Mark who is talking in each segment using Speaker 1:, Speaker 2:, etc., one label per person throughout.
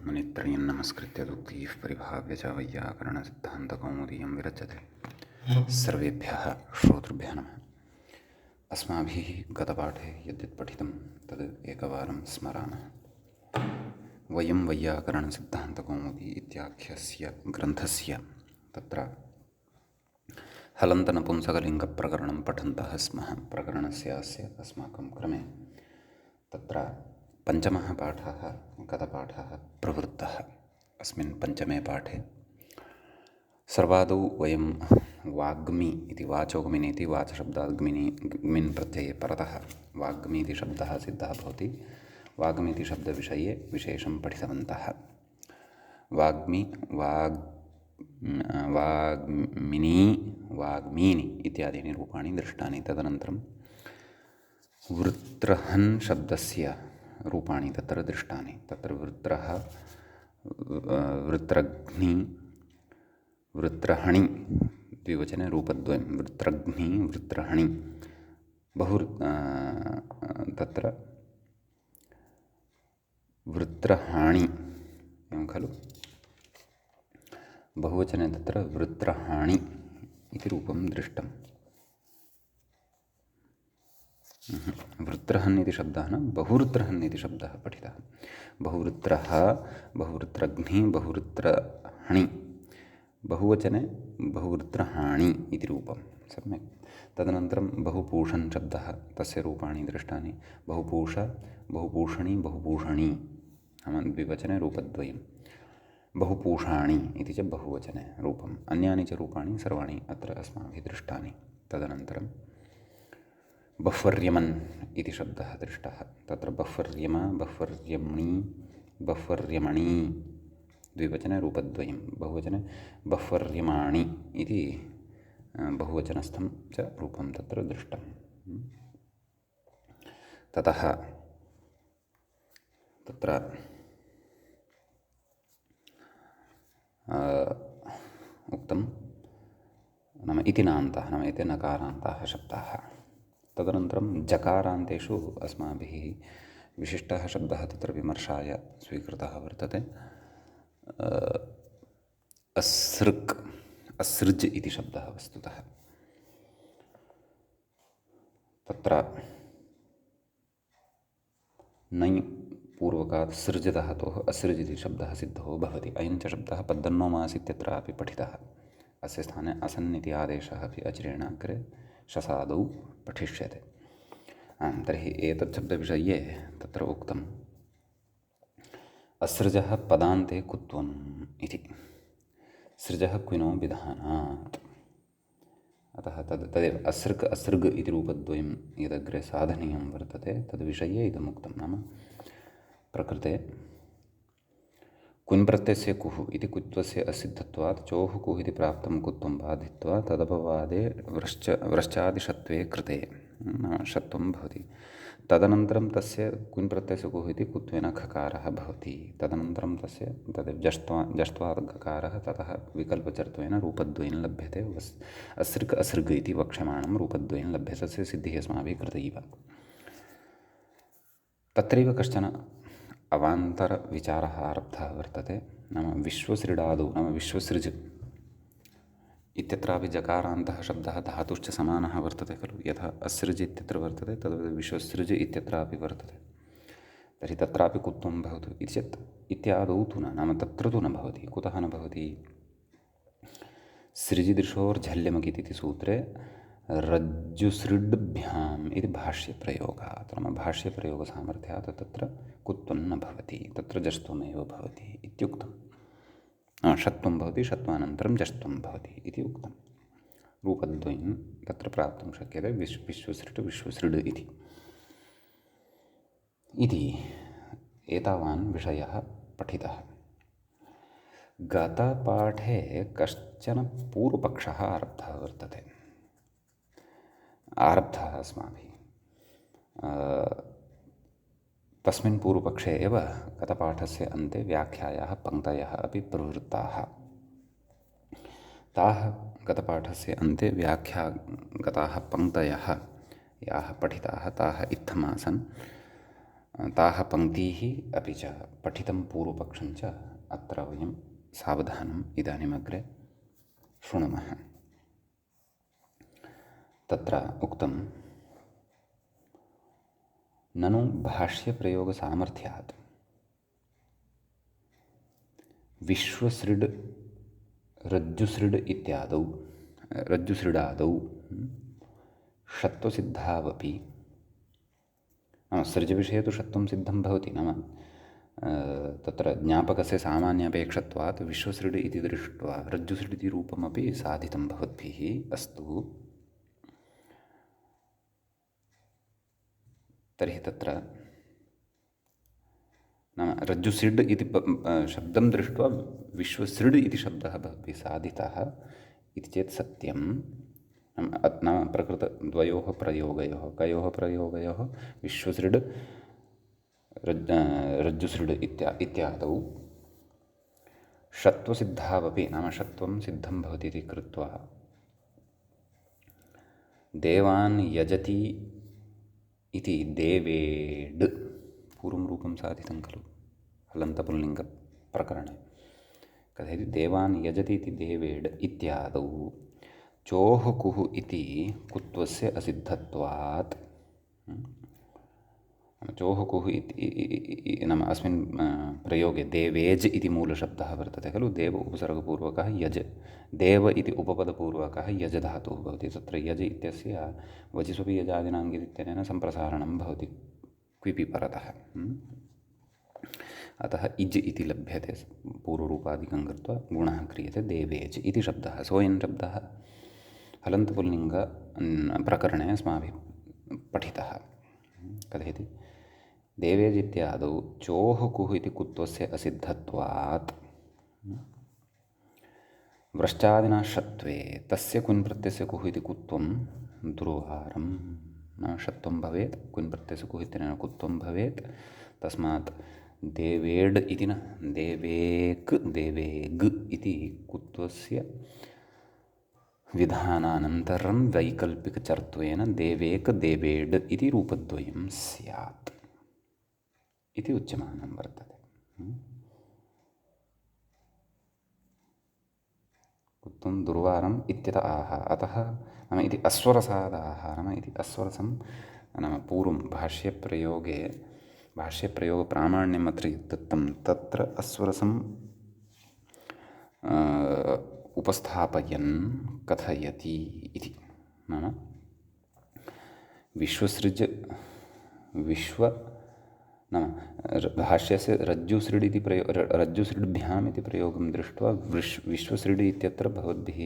Speaker 1: मुनित्रयं नमस्कृत्य दुःखैः परिभाव्य च वैयाकरणसिद्धान्तकौमुदीयं विरच्यते। सर्वेभ्यः श्रोतृभ्यः नमः। अस्माभिः गतपाठे यद्यत् पठितं तद् एकवारं स्मरामः। वयं वैयाकरणसिद्धान्तकौमुदी इत्याख्यस्य ग्रन्थस्य तत्र हलन्तनपुंसकलिङ्गप्रकरणं पठन्तः स्मः। प्रकरणस्य अस्य अस्माकं क्रमे तत्र पञ्चमः पाठः गतपाठः प्रवृत्तः। अस्मिन् पञ्चमे पाठे सर्वादौ वयं वाग्मी इति वाचोगमिनि इति वाचशब्दात् ग्मिन् प्रत्यये परतः वाग्मी इति शब्दः सिद्धः भवति। वाग्मी इति शब्दविषये विशेषं पठितवन्तः। वाग्मी वाग्मिनी वाग्मीनि इत्यादीनि रूपाणि दृष्टानि। तदनन्तरं वृत्रहन् शब्दस्य रूपाणि तत्र दृष्टानि। तत्र वृत्रः वृत्रघ्नि वृत्रहणि द्विवचने रूपद्वयं वृत्रघ्नि वृत्रहणि तत्र वृत्रहाणि एवं खलु। बहुवचने तत्र वृत्रहाणि इति रूपं दृष्टम्। वृत्रहन् इति शब्दः न बहुवृत्रहन् इति शब्दः पठितः। बहुवृत्रः बहुवृत्रघ्नि बहुवृत्रहणि बहुवचने बहुवृत्रहाणि इति रूपं सम्यक्। तदनन्तरं बहुपूषन् शब्दः तस्य रूपाणि दृष्टानि। बहुपूष बहुपूषणि बहुपूषणी नाम द्विवचने रूपद्वयं। बहुपूषाणि इति च बहुवचने रूपम्। अन्यानि च रूपाणि सर्वाणि अत्र अस्माभिः दृष्टानि। तदनन्तरं बह्वर्यमन् इति शब्दः दृष्टः। तत्र बह्वर्यम बह्वर्यमणि बह्वर्यमणि द्विवचने रूपद्वयं। बहुवचने बह्वर्यमाणि इति बहुवचनस्थं च रूपं तत्र दृष्टं। ततः तत्र उक्तं नाम इति नान्तः नाम एते नकारान्ताः शब्दाः। तदनन्तरं जकारान्तेषु अस्माभिः विशिष्टः शब्दः तत्र विमर्शाय स्वीकृतः वर्तते। असृक् असृज् इति शब्दः वस्तुतः तत्र नै पूर्वकात् सृजधातोः असृज् इति शब्दः सिद्धो भवति। अयं च शब्दः पद्दन्नोमास् इत्यत्रापि पठितः। अस्य स्थाने असन् इति आदेशः अपि अचिरेण अग्रे शसादौ पठिष्यते। तर्हि एतत् शब्दविषये तत्र उक्तम् असृजः पदान्ते कुत्वम् इति। सृजः क्विनो विधानात्। अतः तदेव असृक् असृग् इति रूपद्वयं यदग्रे साधनीयं वर्तते तद्विषये इदमुक्तं। नाम प्रकृते कुन् प्रत्ययस्य कुः इति कुत्वस्य असिद्धत्वात् चोः कुः इति प्राप्तं कुत्वं बाधित्वा तदपवादे व्रश्चादिषत्वे कृते षत्वं भवति। तदनन्तरं तस्य कुन् प्रत्ययस्य कुः इति कुत्वेन खकारः भवति। तदनन्तरं तस्य तद् जष्ट्वात् गकारः ततः विकल्पचर्त्वेन रूपद्वयेन लभ्यते। असृक् असृग् इति वक्ष्यमाणं रूपद्वयेन लभ्यते। तस्य सिद्धिः अस्माभिः कृतैव। तत्रैव कश्चन अवान्तरविचारः आरब्धः वर्तते। नाम विश्वसृडादौ नाम विश्वसृज् इत्यत्रापि जकारान्तः शब्दः धातुश्च समानः वर्तते खलु। यथा असृज् इत्यत्र वर्तते तद्वत् विश्वसृज् इत्यत्रापि वर्तते। तर्हि तत्रापि कुत्वं भवतु इति चेत् इत्यादौ तु न नाम तत्र तु न भवति। कुतः न भवति? सृजिदृशोर्झल्यमकिति इति सूत्रे रज्जुसृड्भ्याम् इति भाष्यप्रयोगात् नाम भाष्यप्रयोगसामर्थ्यात् तत्र कुत्वं न भवति। तत्र जष्ट्वमेव भवति इत्युक्तं। षत्वं भवति षत्वानन्तरं जष्ट्वं भवति इति उक्तं। रूपद्वयं तत्र प्राप्तुं शक्यते विश्वसृट् विश्वसृड् इति एतावान् विषयः पठितः। गतपाठे कश्चन पूर्वपक्षः आरब्धः वर्तते। आरब्धः अस्माभिः तस्मिन् पूर्वपक्षे एव गतपाठस्य अन्ते व्याख्यायाः पङ्क्तयः अपि प्रवृत्ताः। ताः गतपाठस्य अन्ते व्याख्यागताः पङ्क्तयः याः पठिताः ताः इत्थमासन्। ताः पङ्क्तीः अपि च पठितं पूर्वपक्षं च अत्र वयं सावधानम् इदानीमग्रे शृणुमः। तत्र उक्तं ननु भाष्यप्रयोगसामर्थ्यात् विश्वसृड् रज्जुसृड् इत्यादौ रज्जुसृडादौ षत्वसिद्धावपि नाम सृजविषये तु षत्वं सिद्धं भवति, नाम तत्र ज्ञापकस्य सामान्यापेक्षत्वात् विश्वसृड् इति दृष्ट्वा रज्जुसृड् इति रूपमपि साधितं भवद्भिः। अस्तु, तर्हि तत्र नाम रज्जुसृड् इति शब्दं दृष्ट्वा विश्वसृड् इति शब्दः भवद्भिः साधितः इति चेत् सत्यं। नाम प्रकृतद्वयोः प्रयोगयोः, कयोः प्रयोगयोः? विश्वसृड् रज्जुसृड् इत्यादौ षत्वसिद्धावपि, नाम षत्वं सिद्धं भवति इति कृत्वा देवान् यजति इति देवेड् पूर्वं रूपं साधितं खलु हलन्तपुल्लिङ्गप्रकरणे। कथयति देवान् यजति इति देवेड् इत्यादौ चोः कुः इति कुत्वस्य असिद्धत्वात्, चोः कुः इति नाम अस्मिन् प्रयोगे देवेज् इति मूलशब्दः वर्तते खलु, देव उपसर्गपूर्वकः यज्, देव इति उपपदपूर्वकः यज् धातुः भवति। तत्र यज् इत्यस्य वचिस्वपि यजादिनाङ् इत्यनेन सम्प्रसारणं भवति क्विपि परतः। अतः इज् इति लभ्यते, पूर्वरूपादिकं कृत्वा गुणः क्रियते, देवेज् इति शब्दः। सोऽयं शब्दः हलन्तपुल्लिङ्ग प्रकरणे अस्माभिः पठितः। कथयति देवेज् इत्यादौ चोः कुः इति कुत्वस्य असिद्धत्वात् व्रश्चादिना षत्वे तस्य कुन् प्रत्ययस्य कुः इति कुत्वं दुर्वारं, न षत्वं भवेत्, कुन् प्रत्ययस्य कुः इत्यनेन कुत्वं भवेत्। तस्मात् देवेड् इति न देवेक् देवेग् इति कुत्वस्य विधानानन्तरं वैकल्पिकचर्त्वेन देवेक देवेड् इति रूपद्वयं स्यात् इति उच्यमानं वर्तते। कुत्वं दुर्वारम् इत्यतः आह, अतः नाम इति अस्वरसादाह, नाम इति अस्वरसं नाम पूर्वं भाष्यप्रयोगप्रामाण्यम् अत्र दत्तं, तत्र अस्वरसं उपस्थापयन् कथयति इति। नाम विश्वसृज नाम भाष्यस्य रज्जुसृड् इति रज्जुसृड्भ्याम् इति प्रयोगं दृष्ट्वा विश्वसृड् इत्यत्र भवद्भिः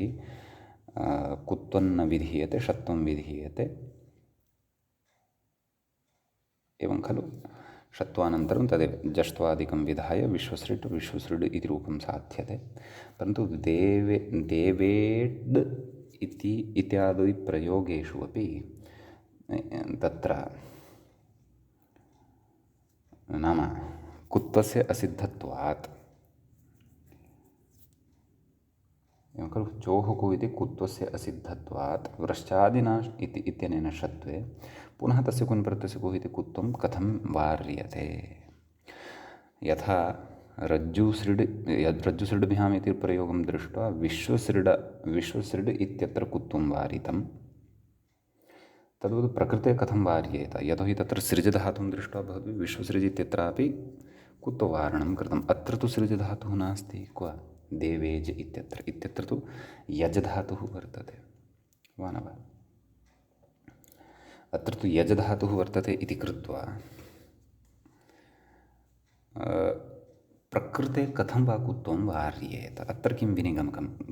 Speaker 1: कुत्वं न विधीयते, षत्वं विधीयते, एवं खलु। षत्वानन्तरं तदेव जष्ट्वादिकं विधाय विश्वसृड् इति रूपं साध्यते। परन्तु देवेड् इत्यादि प्रयोगेषु अपि तत्र नाम कुत्वस्य असिद्धत्वात्, एवं खलु, चोः कुः इति कुत्वस्य असिद्धत्वात् व्रश्चादिना इत्यनेन षत्वे पुनः तस्य कुन् प्रत्ययस्य कुः इति कुत्वं कथं वार्यते? यथा रज्जुसृड्भ्याम् इति प्रयोगं दृष्ट्वा विश्वसृड् इत्यत्र कुत्वं वारितं, तद्वत् प्रकृते कथं वार्येत? यतोहि तत्र सृजधातुं दृष्ट्वा भवद्भिः विश्वसृज् इत्यत्रापि कुत्ववारणं कृतम्। अत्र तु सृजधातुः नास्ति, क्व? देवेज् इत्यत्र तु यज् धातुः वर्तते, वा न वा? अत्र तु यज् धातुः वर्तते इति कृत्वा प्रकृते कथं वा कुत्वं वार्येत? अत्र किं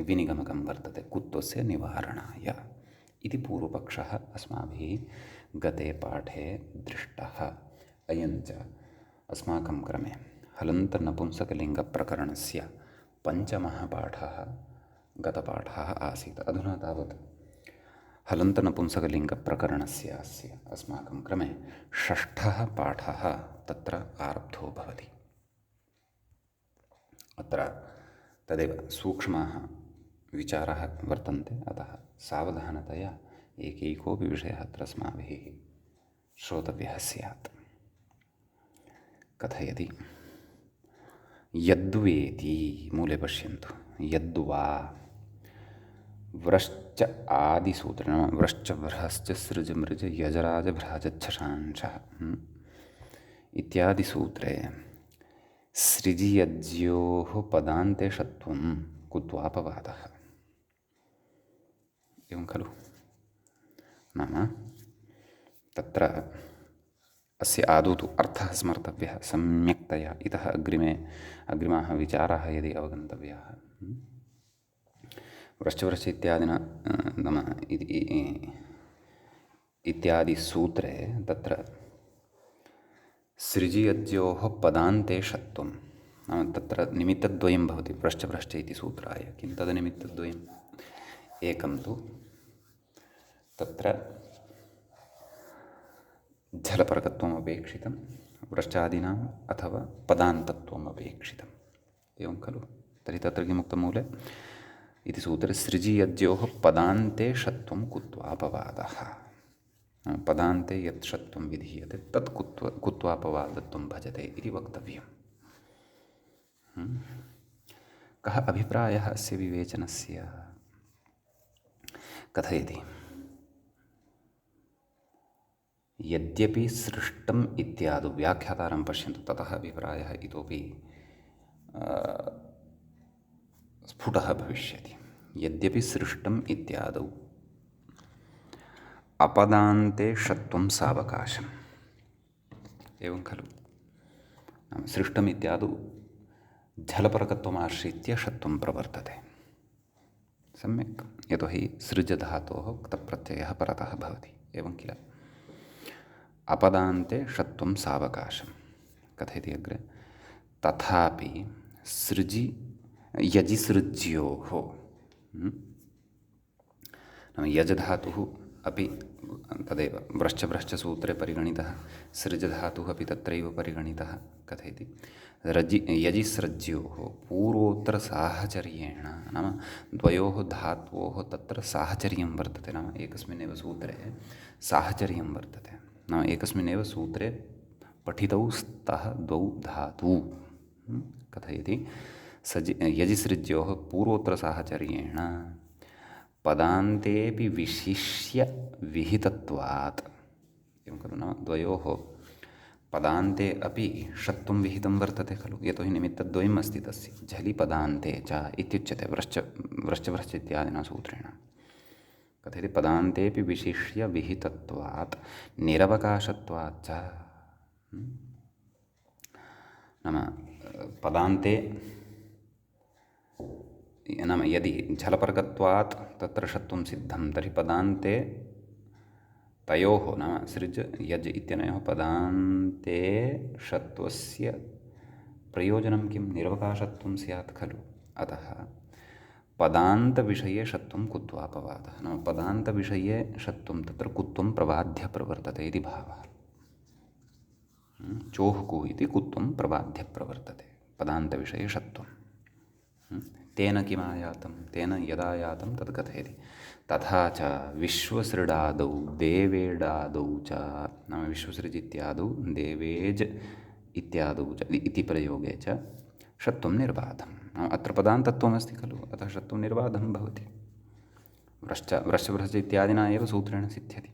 Speaker 1: विनिगमकं वर्तते कुत्वस्य निवारणाय इति पूर्वपक्षः अस्माभिः गते पाठे दृष्टः। अयञ्च अस्माकं क्रमे हलन्तनपुंसकलिङ्गप्रकरणस्य पञ्चमः पाठः गतपाठः आसीत्। अधुना तावत् हलन्तनपुंसकलिङ्गप्रकरणस्य अस्य अस्माकं क्रमे षष्ठः पाठः तत्र आरब्धो भवति। अत्र तदेव सूक्ष्माः विचाराः वर्तन्ते, अतः सावधानतया एकैकोऽपि विषयः अत्र अस्माभिः श्रोतव्यः स्यात्। कथयति। यद्वेति मूले पश्यन्तु। यद्वा व्रश्च आदिसूत्रेण व्रश्च व्रश्च सृज मृज यजराज भ्राजच्छशांशः इत्यादिसूत्रे सृजियज्योः पदान्ते षत्वं कुत्वापवादः। एवं खलु? नाम तत्र अस्य आदौ तु अर्थः स्मर्तव्यः सम्यक्तया। इतः अग्रिमाः विचाराः यदि अवगन्तव्याः। व्रश्च इत्यादिना नाम इत्यादि सूत्रे तत्र सृजियज्योः पदान्ते षत्वं नाम तत्र निमित्तद्वयं भवति। व्रश्च इति सूत्राय किं तद् निमित्तद्वयम्? एकं तु तत्र झलपरकत्वम् अपेक्षितं व्रश्चादीनाम् अथवा पदान्तत्वम् अपेक्षितम्। एवं खलु? तर्हि तत्र किमुक्तं मूले इति सूत्रे सृजियज्योः पदान्ते षत्वं कुत्वापवादः। पदान्ते यत् षत्वं विधीयते तत् कुत्वापवादत्वं भजते इति वक्तव्यम्। कः अभिप्रायः अस्य विवेचनस्य? कथयति। यद्यपि सृष्टम् इत्यादौ व्याख्यातारं पश्यन्तु, ततः अभिप्रायः इतोपि स्फुटः भविष्यति। यद्यपि सृष्टम् इत्यादौ अपदान्ते षत्वं सावकाशम्। एवं खलु? सृष्टम् इत्यादौ झलपरकत्वमाश्रित्य षत्वं प्रवर्तते। सम्यक्। यतोहि सृजधातोः क्तप्रत्ययः परतः भवति। एवं किल? अपदान्ते षत्वं सावकाशं कथयति अग्रे। तथापि यजिसृज्योः नाम यजधातुः अपि तदेव व्रश्च सूत्रे परिगणितः, सृजधातुः अपि तत्रैव परिगणितः। कथयति यजिसृज्योः पूर्वोत्तरसाहचर्येण नाम द्वयोः धात्वोः तत्र साहचर्यं वर्तते। नाम एकस्मिन्नेव सूत्रे साहचर्यं वर्तते। नाम एकस्मिन्नेव सूत्रे पठितौ स्तः द्वौ धातू। कथयति यजिसृज्योः पूर्वोत्तरसाहचर्येण पदान्तेऽपि विशिष्य विहितत्वात्। एवं खलु? नाम द्वयोः पदान्ते अपि षत्वं विहितं वर्तते खलु? यतोहि निमित्तद्वयम् अस्ति तस्य। झलि पदान्ते च इत्युच्यते व्रश्च इत्यादिना सूत्रेण। कथयति पदान्तेऽपि विशिष्य विहितत्वात् निरवकाशत्वात् च। नाम पदान्ते नाम यदि झलपरकत्वात् तत्र षत्वं सिद्धं तर्हि पदान्ते तयोः नाम सृज यज् इत्यनयोः पदान्ते षत्वस्य प्रयोजनं किं? निरवकाशत्वं स्यात् खलु? अतः पदान्तविषये षत्वं कुत्वापवादः। नाम पदान्तविषये षत्वं तत्र कुत्वं प्रबाध्य प्रवर्तते इति भावः। चोहुकु इति कुत्वं प्रबाध्य प्रवर्तते पदान्तविषये षत्वं। तेन किमायातं? तेन यदायातं तद् कथयति। तथा च विश्वसृडादौ देवेडादौ च नाम विश्वसृज इत्यादौ देवेज इत्यादौ च इति प्रयोगे च षत्वं निर्बाधम्। अत्र पदान्तत्वमस्ति खलु? अतः षत्वं निर्बाधं भवति। व्रश्च इत्यादिना एव सूत्रेण सिद्ध्यति।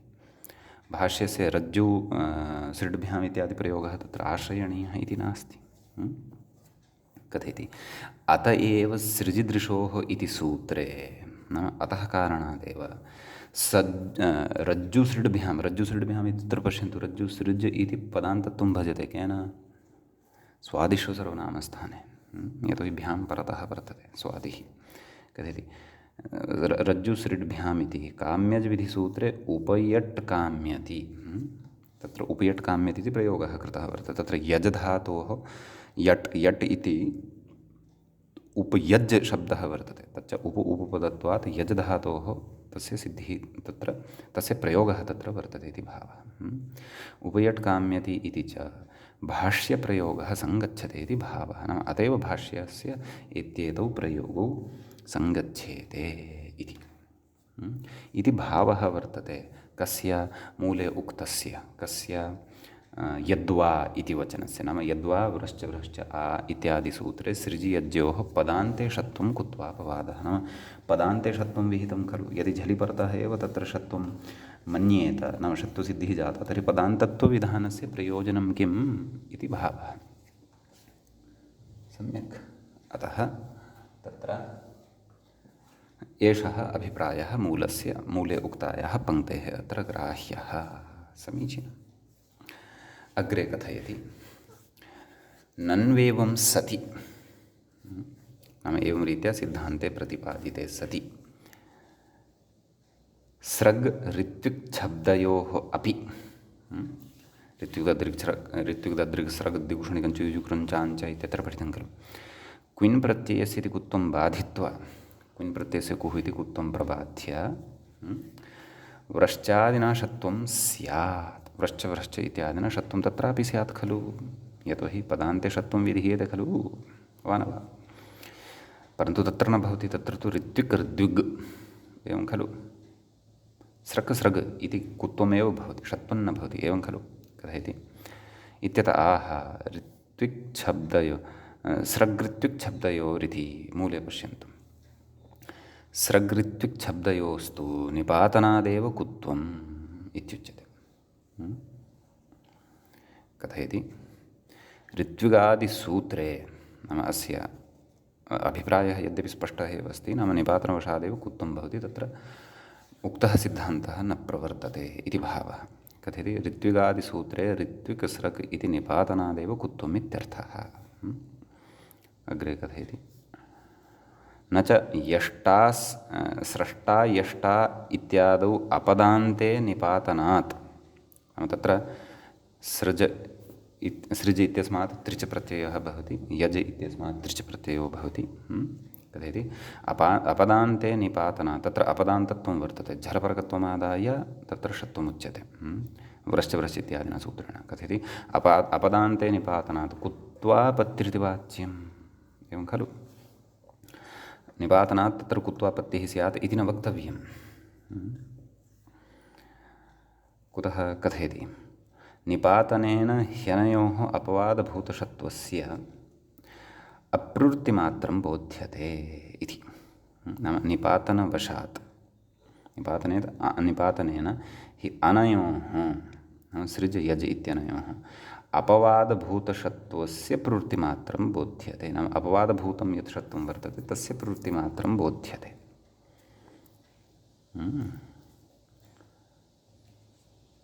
Speaker 1: भाष्यस्य रज्जु सृड्भ्याम् इत्यादि प्रयोगः तत्र आश्रयणीयः इति नास्ति। कथयति अत एव सृजिदृशोः इति सूत्रे नाम अतः कारणादेव रज्जुसृड्भ्याम् इत्यत्र पश्यन्तु। रज्जुसृज इति पदान्तत्वं भजते केन? स्वादिषु सर्वनामस्थाने। यतोहि भ्यां परतः वर्तते स्वादिः। कथयति रज्जुसृड्भ्याम् इति काम्यजविधिसूत्रे उपयट् काम्यति। तत्र उपयट् काम्यति इति प्रयोगः कृतः वर्तते। तत्र यजधातोः यट् इति उपयज् शब्दः वर्तते। तच्च उपपदत्वात् यजधातोः तस्य सिद्धिः तत्र तस्य प्रयोगः तत्र वर्तते इति भावः। उपयट् काम्यति इति च भाष्यप्रयोगः सङ्गच्छते इति भावः। नाम अतएव भाष्यस्य इत्येतौ प्रयोगौ सङ्गच्छेते इति भावः वर्तते। कस्य? मूले उक्तस्य। कस्य? यद्वा इति वचनस्य नाम यद्वा व्रश्च व्रश्च आ इत्यादि सूत्रे सृजि यज्ञोः पदान्ते षत्वं कुत्वापवादः नाम पदान्ते षत्वं विहितं खलु यदि झलि परतः एव तत्र षत्वं मन्येत नाम षत्वसिद्धिः जाता तर्हि पदान्तत्वविधानस्य प्रयोजनं किम् इति भावः सम्यक् अतः तत्र एषः अभिप्रायः मूले उक्तायाः पङ्क्तेः अत्र ग्राह्यः समीचीनम् अग्रे कथयति नन्वेवं सति नाम एवं रीत्या सिद्धान्ते प्रतिपादिते सति स्रग् ऋत्विक् शब्दयोः अपि ऋत्विक् स्रग् दिगुषणिकञ्च युजुकृञ्चाञ्च इत्यत्र पठितं खलु क्विन् प्रत्ययस्य इति कुत्वं बाधित्वा क्विन् प्रत्ययस्य कुः इति कुत्वं प्रबाध्य व्रश्चादिना षत्वं स्यात् व्रश्च व्रश्च इत्यादिना षत्वं तत्रापि स्यात् खलु यतोहि पदान्ते षत्वं विधीयते खलु वा न वा परन्तु तत्र न भवति तत्र तु ऋत्विक् ऋद्विग् एवं खलु स्रक् स्रग् इति कुत्वमेव भवति षत्वं न भवति एवं खलु कथयति इत्यतः आह ऋत्विक् शब्दयो स्रग् ऋत्विक् शब्दयोरिति मूले पश्यन्तु स्रग् ऋत्विक् शब्दयोस्तु निपातनादेव कुत्वम् इत्युच्यते कथयति ऋत्विगादिसूत्रे नाम अस्य अभिप्रायः यद्यपि स्पष्टः एव अस्ति नाम निपातनवशादेव कुत्वं भवति तत्र उक्तः सिद्धान्तः न प्रवर्तते इति भावः कथयति ऋत्विगादिसूत्रे ऋत्विक् स्रक् इति निपातनादेव कुत्वम् इत्यर्थः अग्रे कथयति न च यष्टा स्रष्टा यष्टा इत्यादौ अपदान्ते निपातनात् तत्र सृज इत्यस्मात् त्रिच प्रत्ययः भवति यज इत्यस्मात् त्रिच प्रत्ययो भवति कथयति अपदान्ते निपातनात् तत्र अपदान्तत्वं वर्तते झलपरकत्वमादाय तत्र षत्वमुच्यते व्रश्च व्रश्च इत्यादिना सूत्रेण कथयति अपदान्ते निपातनात् कुत्वापत्तिरिति वाच्यम् एवं खलु निपातनात् तत्र कुत्वापत्तिः स्यात् इति न वक्तव्यं कुतः कथयति निपातनेन ह्यनयोः अपवादभूतषत्वस्य अप्रवृत्तिमात्रं बोध्यते इति नाम निपातनवशात् निपातनेन हि अनयोः सृज यज इत्यनयोः अपवादभूतषत्वस्य प्रवृत्तिमात्रं बोध्यते नाम अपवादभूतं यत् षत्वं वर्तते तस्य प्रवृत्तिमात्रं बोध्यते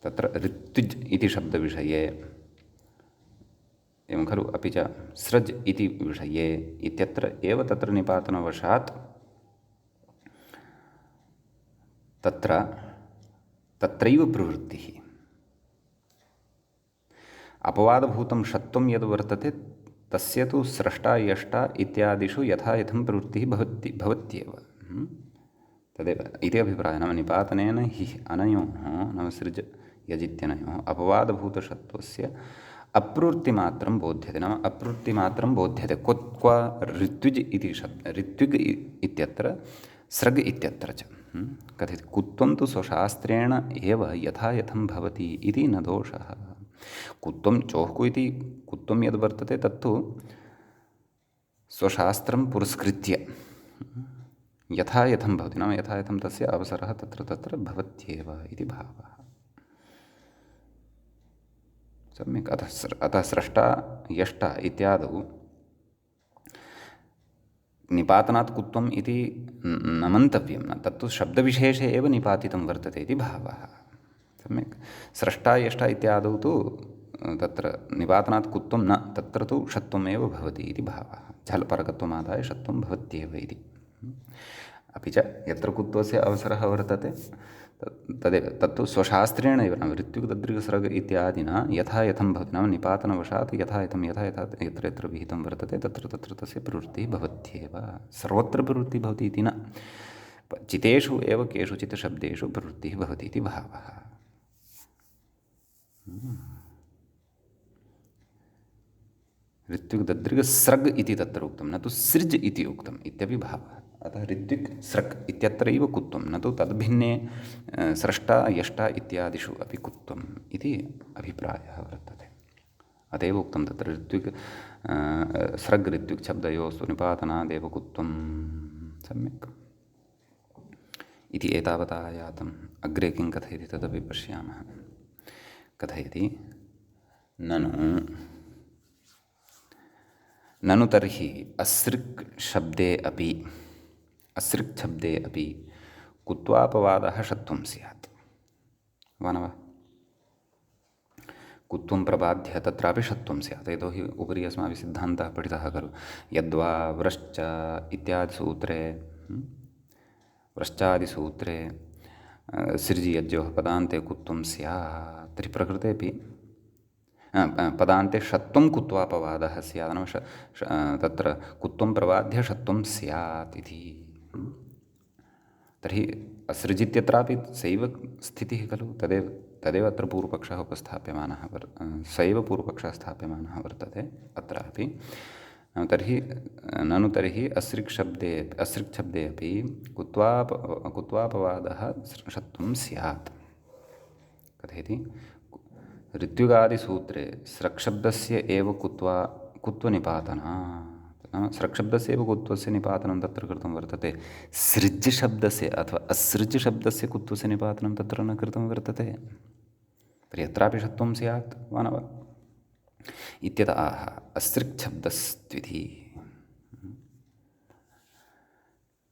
Speaker 1: तत्र ऋत्विज् इति शब्दविषये एवं खलु अपि च स्रज् इति विषये इत्यत्र एव तत्र निपातनवशात् तत्रैव प्रवृत्तिः अपवादभूतं षत्वं यद् वर्तते तस्य तु स्रष्टा यष्टा इत्यादिषु यथा यथं प्रवृत्तिः भवत्येव तदेव इति अभिप्रायः नाम निपातनेन हि अनयोः नाम सृज यजित्यनयोः अपवादभूतषत्वस्य अप्रवृत्तिमात्रं बोध्यते नाम अप्रवृत्तिमात्रं बोध्यते क्व ऋत्विज् इति ऋत्विग् इत्यत्र स्रग् इत्यत्र च कथयति कुत्वं तु स्वशास्त्रेण एव यथा यथं भवति इति न दोषः कुत्वं चोह्कु इति कुत्वं यद् वर्तते तत्तु स्वशास्त्रं पुरस्कृत्य यथा यथं भवति नाम यथा यथं तस्य अवसरः तत्र भवत्येव इति भावः सम्यक् अतः स्रष्टा यष्टा इत्यादौ निपातनात् कुत्वम् इति न मन्तव्यं न तत्तु शब्दविशेषे एव निपातितं वर्तते इति भावः सम्यक् स्रष्टा यष्टा इत्यादौ तु तत्र निपातनात् कुत्वं न तत्र तु षत्वमेव भवति इति भावः झलपरकत्वमादाय षत्वं भवत्येव इति अपि च यत्र कुत्वस्य अवसरः वर्तते तदेव तत्तु स्वशास्त्रेण एव नाम ऋत्विक् इत्यादिना यथा यथं भवति नाम निपातनवशात् यथा यत्र यत्र विहितं वर्तते तत्र तस्य प्रवृत्तिः भवत्येव सर्वत्र प्रवृत्तिः भवति इति न चितेषु एव केषुचित् शब्देषु प्रवृत्तिः भवति इति भावः ऋत्विक् स्रग् इति तत्र उक्तं न तु सृज् इति उक्तम् इत्यपि भावः अतः ऋत्विक् स्रक् इत्यत्रैव कुत्वं न तु तद्भिन्ने स्रष्टा यष्टा इत्यादिषु अपि कुत्वम् इति अभिप्रायः वर्तते अत एव उक्तं तत्र ऋत्विक् स्रग् ऋत्विक् शब्दयोस्तु निपातनादेव कुत्वं। सम्यक् इति एतावता आयातम्। अग्रे किं कथयति तदपि पश्यामः। कथयति ननु तर्हि असृक् शब्दे अपि कुत्वापवादः षत्वं स्यात् वा न वा? कुत्वं प्रबाध्य तत्रापि षत्वं स्यात्। यतोहि उपरि अस्माभिः सिद्धान्तः पठितः खलु, यद्वा व्रश्च इत्यादिसूत्रे व्रश्चादिसूत्रे सृजि यज्योः पदान्ते कुत्वं स्यात्। तर्हि प्रकृतेपि पदान्ते षत्वं कुत्वापवादः स्यात्, नाम तत्र कुत्वं प्रबाध्य षत्वं स्यात् इति। तर्हि असृजित्यत्रापि सैव स्थितिः खलु, तदेव अत्र पूर्वपक्षः उपस्थाप्यमानः स एव पूर्वपक्षः स्थाप्यमानः वर्तते अत्रापि। तर्हि ननु तर्हि असृक् शब्दे अपि कुत्वापवादः षत्वं स्यात्। कथयति ऋत्विगादिसूत्रे स्रक्शब्दस्य एव कुत्वनिपातनात्। स्रक्शब्दस्य एव कुत्वस्य निपातनं तत्र कृतं वर्तते। सृज् शब्दस्य अथवा असृज् शब्दस्य कुत्वस्य निपातनं तत्र न कृतं वर्तते। तर्हि अत्रापि षत्वं स्यात् वा न वा इत्यतः आह असृक् शब्दस्त्विति।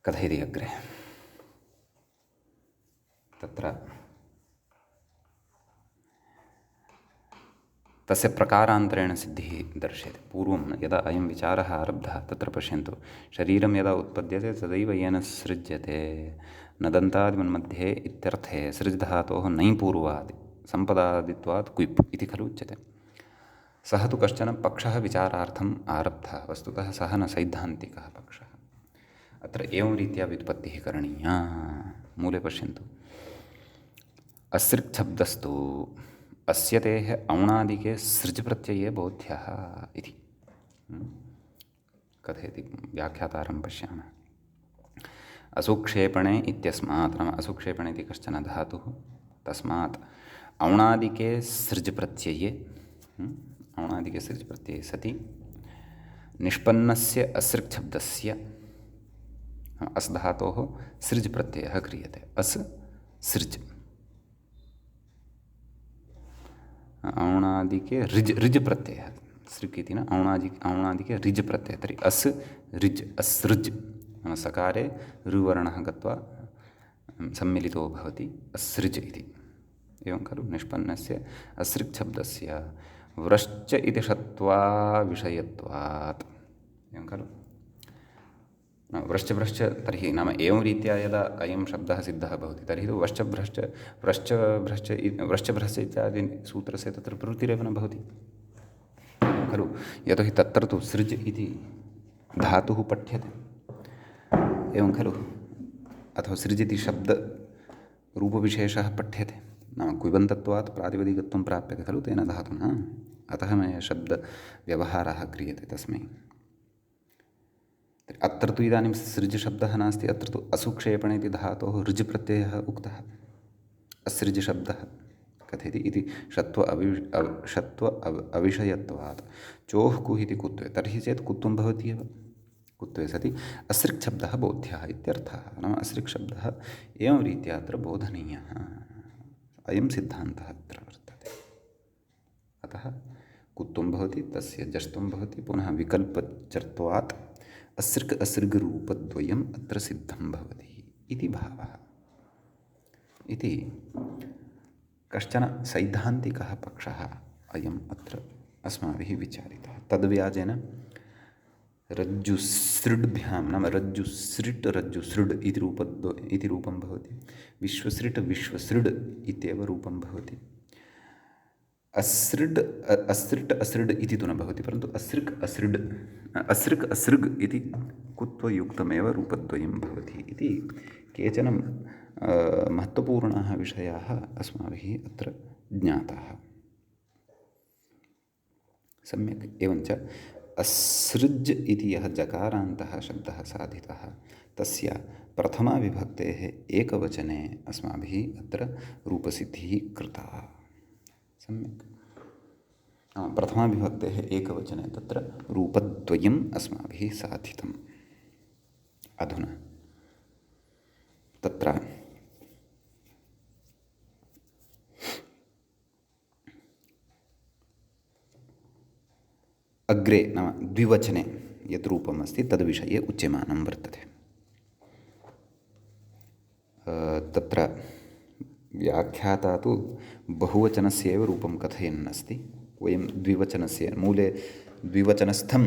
Speaker 1: कथयति अग्रे तत्र तस्य प्रकारान्तरेण सिद्धिः दर्श्यते। पूर्वं यदा अयं विचारः आरब्धः तत्र पश्यन्तु, शरीरं यदा उत्पद्यते तदैव येन सृज्यते न दन्तादिमन्मध्ये इत्यर्थे सृज् धातोः नै पूर्वादि सम्पदादित्वात् क्विप् इति खलु उच्यते। सः तु कश्चन पक्षः विचारार्थम् आरब्धः, वस्तुतः सः न सैद्धान्तिकः पक्षः। अत्र एवं रीत्या व्युत्पत्तिः करणीया। मूले पश्यन्तु, असृक् शब्दस्तु अस्यतेः औणादिके सृज् प्रत्यये बोध्यः इति कथयति। व्याख्यातारं पश्यामः। असुक्षेपणे इत्यस्मात्, नाम असुक्षेपणे इति कश्चन धातुः, तस्मात् औणादिके सृज् प्रत्यये सति निष्पन्नस्य असृक् शब्दस्य अस् धातोः सृज् प्रत्ययः क्रियते। अस् सृज् औणादिके ऋज् प्रत्ययः, सृक् इति न औणादिके ऋज् प्रत्ययः। तर्हि अस् ऋज् असृज्, नाम सकारे ऋवर्णः गत्वा सम्मिलितो भवति असृज् इति। एवं खलु निष्पन्नस्य असृक् शब्दस्य व्रश्च इति षत्वाविषयत्वात्। एवं खलु व्रश्च तर्हि नाम एवं रीत्या यदा अयं शब्दः सिद्धः भवति तर्हि तु व्रश्च इत्यादि सूत्रस्य तत्र प्रवृत्तिरेव न भवति खलु। यतोहि तत्र तु सृज् इति धातुः पठ्यते, एवं खलु, अथवा सृज् इति शब्दरूपविशेषः पठ्यते, नाम क्विबन्तत्वात् प्रातिपदिकत्वं प्राप्यते खलु तेन धातुना। अतः मया शब्दव्यवहारः क्रियते तस्मै। अत्र तु इदानीं सृज् शब्दः नास्ति, अत्र तु असुक्षेपणे इति धातोः ऋज् प्रत्ययः उक्तः, असृज् शब्दः। कथयति इति षत्व अविषयत्वात् चोः कुः इति कुत्वे, तर्हि चेत् कुत्वं भवत्येव। कुत्वे सति असृक् शब्दः बोध्यः इत्यर्थः। नाम असृक् शब्दः एवं रीत्या अत्र बोधनीयः, अयं सिद्धान्तः अत्र वर्तते। अतः कुत्वं भवति, तस्य जष्त्वं भवति, पुनः विकल्पचर्त्वात् असृक् असृग्रूपद्वयम् अत्र सिद्धं भवति इति भावः। इति कश्चन सैद्धान्तिकः पक्षः अयम् अत्र अस्माभिः विचारितः। तद्व्याजेन रज्जुसृड्भ्यां, नाम रज्जुसृड् इति रूपं भवति, विश्वसृड् इत्येव रूपं भवति। असृट् इति तु न भवति, परन्तु असृक् असृग् इति कुत्वयुक्तमेव रूपद्वयं भवति इति केचन महत्त्वपूर्णाः विषयाः अस्माभिः अत्र ज्ञाताः। सम्यक्। एवञ्च असृज् इति यः जकारान्तः शब्दः साधितः तस्य प्रथमाविभक्तेः एकवचने अस्माभिः अत्र रूपसिद्धिः कृता। सम्यक्। प्रथमाविभक्तेः एकवचने तत्र रूपद्वयम् अस्माभिः साधितम्। अधुना तत्र अग्रे नाम द्विवचने यत् रूपम् अस्ति तद्विषये उच्यमानं वर्तते। तत्र व्याख्याता तु बहुवचनस्य एव रूपं कथयन् अस्ति। वयं द्विवचनस्य मूले द्विवचनस्थं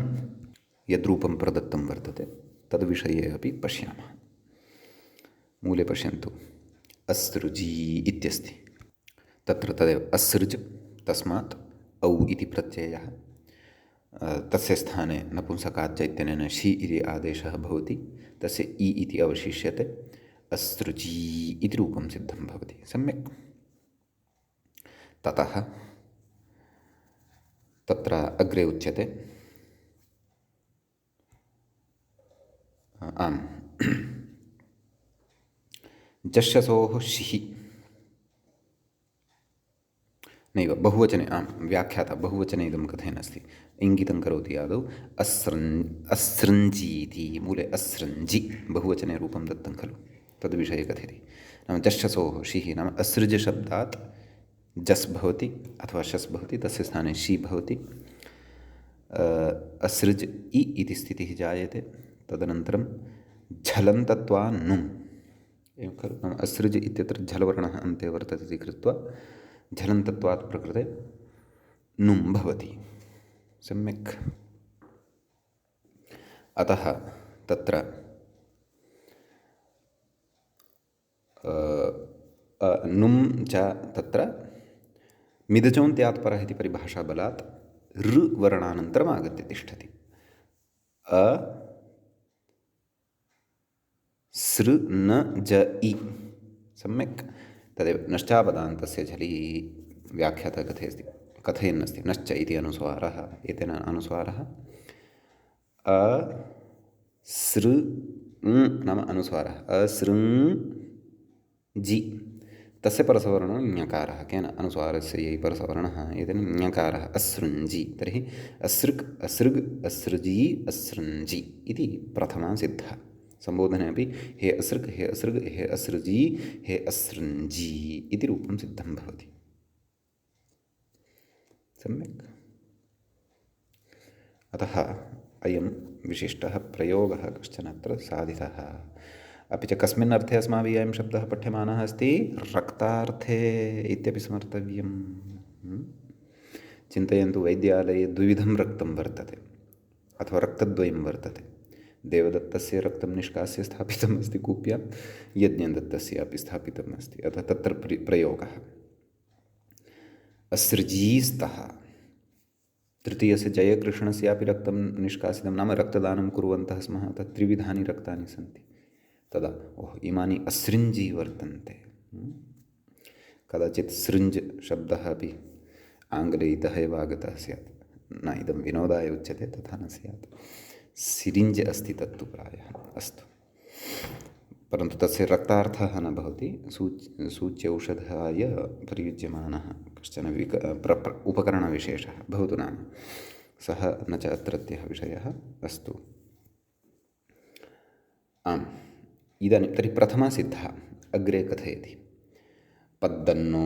Speaker 1: यद्रूपं प्रदत्तं वर्तते तद्विषये अपि पश्यामः। मूले पश्यन्तु, असृजी इत्यस्ति। तत्र तदेव असृज, तस्मात् औ इति प्रत्ययः, तस्य स्थाने नपुंसकाच्च इत्यनेन षि इति आदेशः भवति, तस्य इ इति अवशिष्यते, असृजी इति रूपं सिद्धं भवति। सम्यक्। ततः तत्र अग्रे उच्यते आम् जश्यसोः शिहि, नैव बहुवचने, व्याख्याता बहुवचने इदं कथयन् अस्ति। इङ्गितं करोति आदौ असृञ्जीति, मूले असृञ्जि बहुवचने रूपं दत्तं खलु, तद्विषये कथयति। नाम जश्यसोः शिहि नाम असृजशब्दात् जस् भवति अथवा शस् भवति, तस्य स्थाने षि भवति, असृज इ इति स्थितिः जायते। तदनन्तरं झलन्तत्वा नुम्, एवं खलु। नाम असृज इत्यत्र झलवर्णः अन्ते वर्तते इति कृत्वा झलन्तत्वात् प्रकृते नुम् भवति। सम्यक्। अतः तत्र नुम् च तत्र मिदचोन्त्यात् परः इति परिभाषाबलात् ऋ वर्णानन्तरम् आगत्य तिष्ठति। सृ न ज इ, सम्यक्। तदेव नश्चापदान्तस्य झलि व्याख्याता कथयन् अस्ति। नश्च इति अनुस्वारः, एतेन अनुस्वारः असृ नाम अनुस्वारः असृञ्जि, तस्य परसवर्णो ञकारः, केन अनुस्वारस्य यै परसवर्णः, एतेन ञकारः असृञ्जि। तर्हि असृक् असृग् असृजी असृञ्जि इति प्रथमा सिद्धा। संबोधने अपि हे असृक् हे असृग् हे असृजी हे असृञ्जी इति रूपं सिद्धं भवति। सम्यक्। अतः अयं विशिष्टः प्रयोगः कश्चन अत्र साधितः। अपि च कस्मिन् अर्थे अस्माभिः अयं शब्दः पठ्यमानः अस्ति? रक्तार्थे इत्यपि स्मर्तव्यं। चिन्तयन्तु, वैद्यालये द्विविधं रक्तं वर्तते अथवा रक्तद्वयं वर्तते। देवदत्तस्य रक्तं निष्कास्य स्थापितम् अस्ति कूप्यां, यज्ञदत्तस्य अपि स्थापितम् अस्ति। अतः तत्र प्रयोगः असृजीस्तः। तृतीयस्य जयकृष्णस्यापि रक्तं निष्कासितं, नाम रक्तदानं कुर्वन्तः स्मः, तत् त्रिविधानि रक्तानि सन्ति। तदा ओह इमानि असृञ्जी वर्तन्ते। कदाचित् सृञ्ज शब्दः अपि आङ्ग्ले इतः एव आगतः स्यात्, न इदं विनोदाय उच्यते, तथा न स्यात्। सिरिञ्ज अस्ति तत्तु प्रायः, अस्तु। परन्तु तस्य रक्तार्थः न भवति, सूच्यौषधाय प्रयुज्यमानः कश्चन उपकरणविशेषः भवतु नाम, सः न च अत्रत्यः विषयः। अस्तु। आम्, इदानीं तर्हि प्रथमा सिद्धा अग्रे कथयति। पद्दन्नो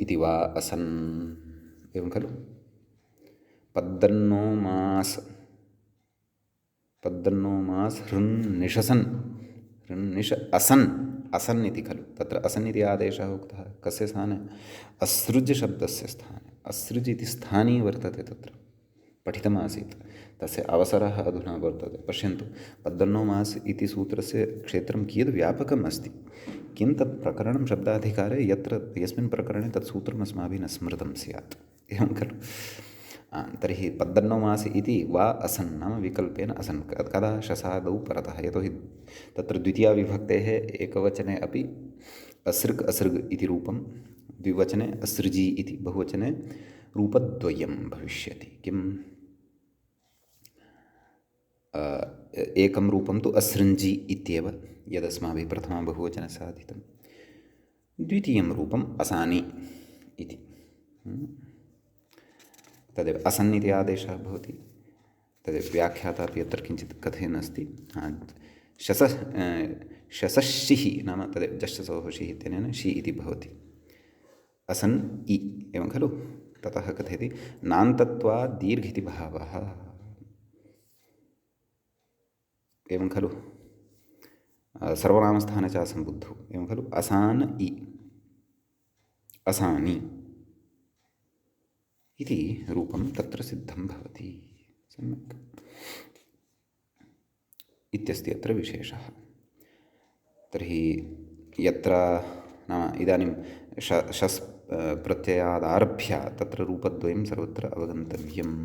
Speaker 1: इति वा असन्, एवं खलु। पद्दन्नो मास्, पद्दन्नो मास् हृन्निशसन्, हृन्निश असन्, असन् इति खलु। तत्र असन् इति आदेशः उक्तः कस्य स्थाने? असृज शब्दस्य स्थाने। असृज इति स्थानी वर्तते, तत्र पठितमासीत्, तस्य अवसरः अधुना वर्तते। पश्यन्तु, पद्दन्नो मास् इति सूत्रस्य क्षेत्रं कियद् व्यापकम् अस्ति। किं तत् प्रकरणं शब्दाधिकारे यस्मिन् प्रकरणे तत् सूत्रम् अस्माभिः न स्मृतं स्यात्, एवं खलु। तर्हि पद्दन्नो मास् इति वा असन् नाम विकल्पेन असन्, कदा? शसादौ परतः। यतोहि तत्र द्वितीयाविभक्तेः एकवचने अपि असृक् असृग् इति रूपं, द्विवचने असृजी इति, बहुवचने रूपद्वयं भविष्यति। किम्? एकं रूपं तु असृञ्जि इत्येव, यदस्माभिः प्रथमा बहुवचने साधितं। द्वितीयं रूपम् असानि इति। तदेव असन् इति आदेशः भवति। तदेव व्याख्याता अपि अत्र किञ्चित् कथयन् अस्ति। शसशिः नाम तदेव जश्चसोः शिः इत्यनेन शि इति भवति। असन् इ एवं खलु। ततः कथयति नान्तत्वात् दीर्घ इति भावः। एवं खलु। सर्वनामस्थाने च असम्बुद्धौ एवं खलु। असान इ असानि इति रूपं तत्र सिद्धं भवति। सम्यक् इत्यस्ति अत्र विशेषः। तर्हि यत्र नाम इदानीं शस् प्रत्ययादारभ्य तत्र रूपद्वयं सर्वत्र अवगन्तव्यम्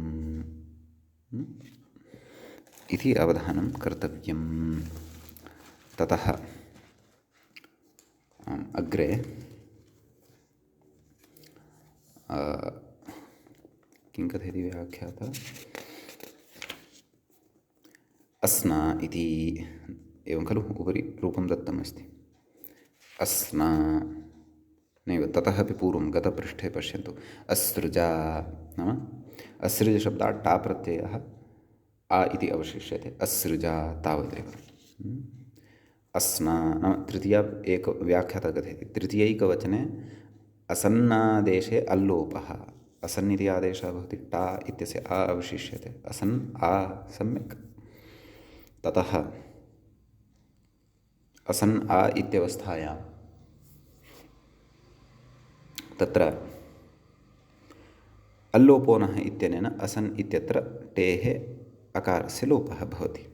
Speaker 1: इति अवधानं कर्तव्यम्। ततः अग्रे किं कथयति व्याख्याता अस्ना इति एवं खलु। उपरि रूपं दत्तमस्ति अस्ना नैव। ततः अपि पूर्वं गतपृष्ठे पश्यन्तु असृजा नाम असृजशब्दात् टा प्रत्ययः आ इति अवशिष्यते। असृजा तावदेव। अस्ना नाम तृतीया एक व्याख्याता कथयति तृतीयैकवचने असन्नादेशे अल्लोपः। असन् इति आदेशः भवति टा इत्यस्य आ अवशिष्यते। असन् आ। सम्यक्। ततः असन् आ इत्यवस्थायां तत्र अल्लोपो नः इत्यनेन असन् इत्यत्र टेः अकारस्य लोपः भवति।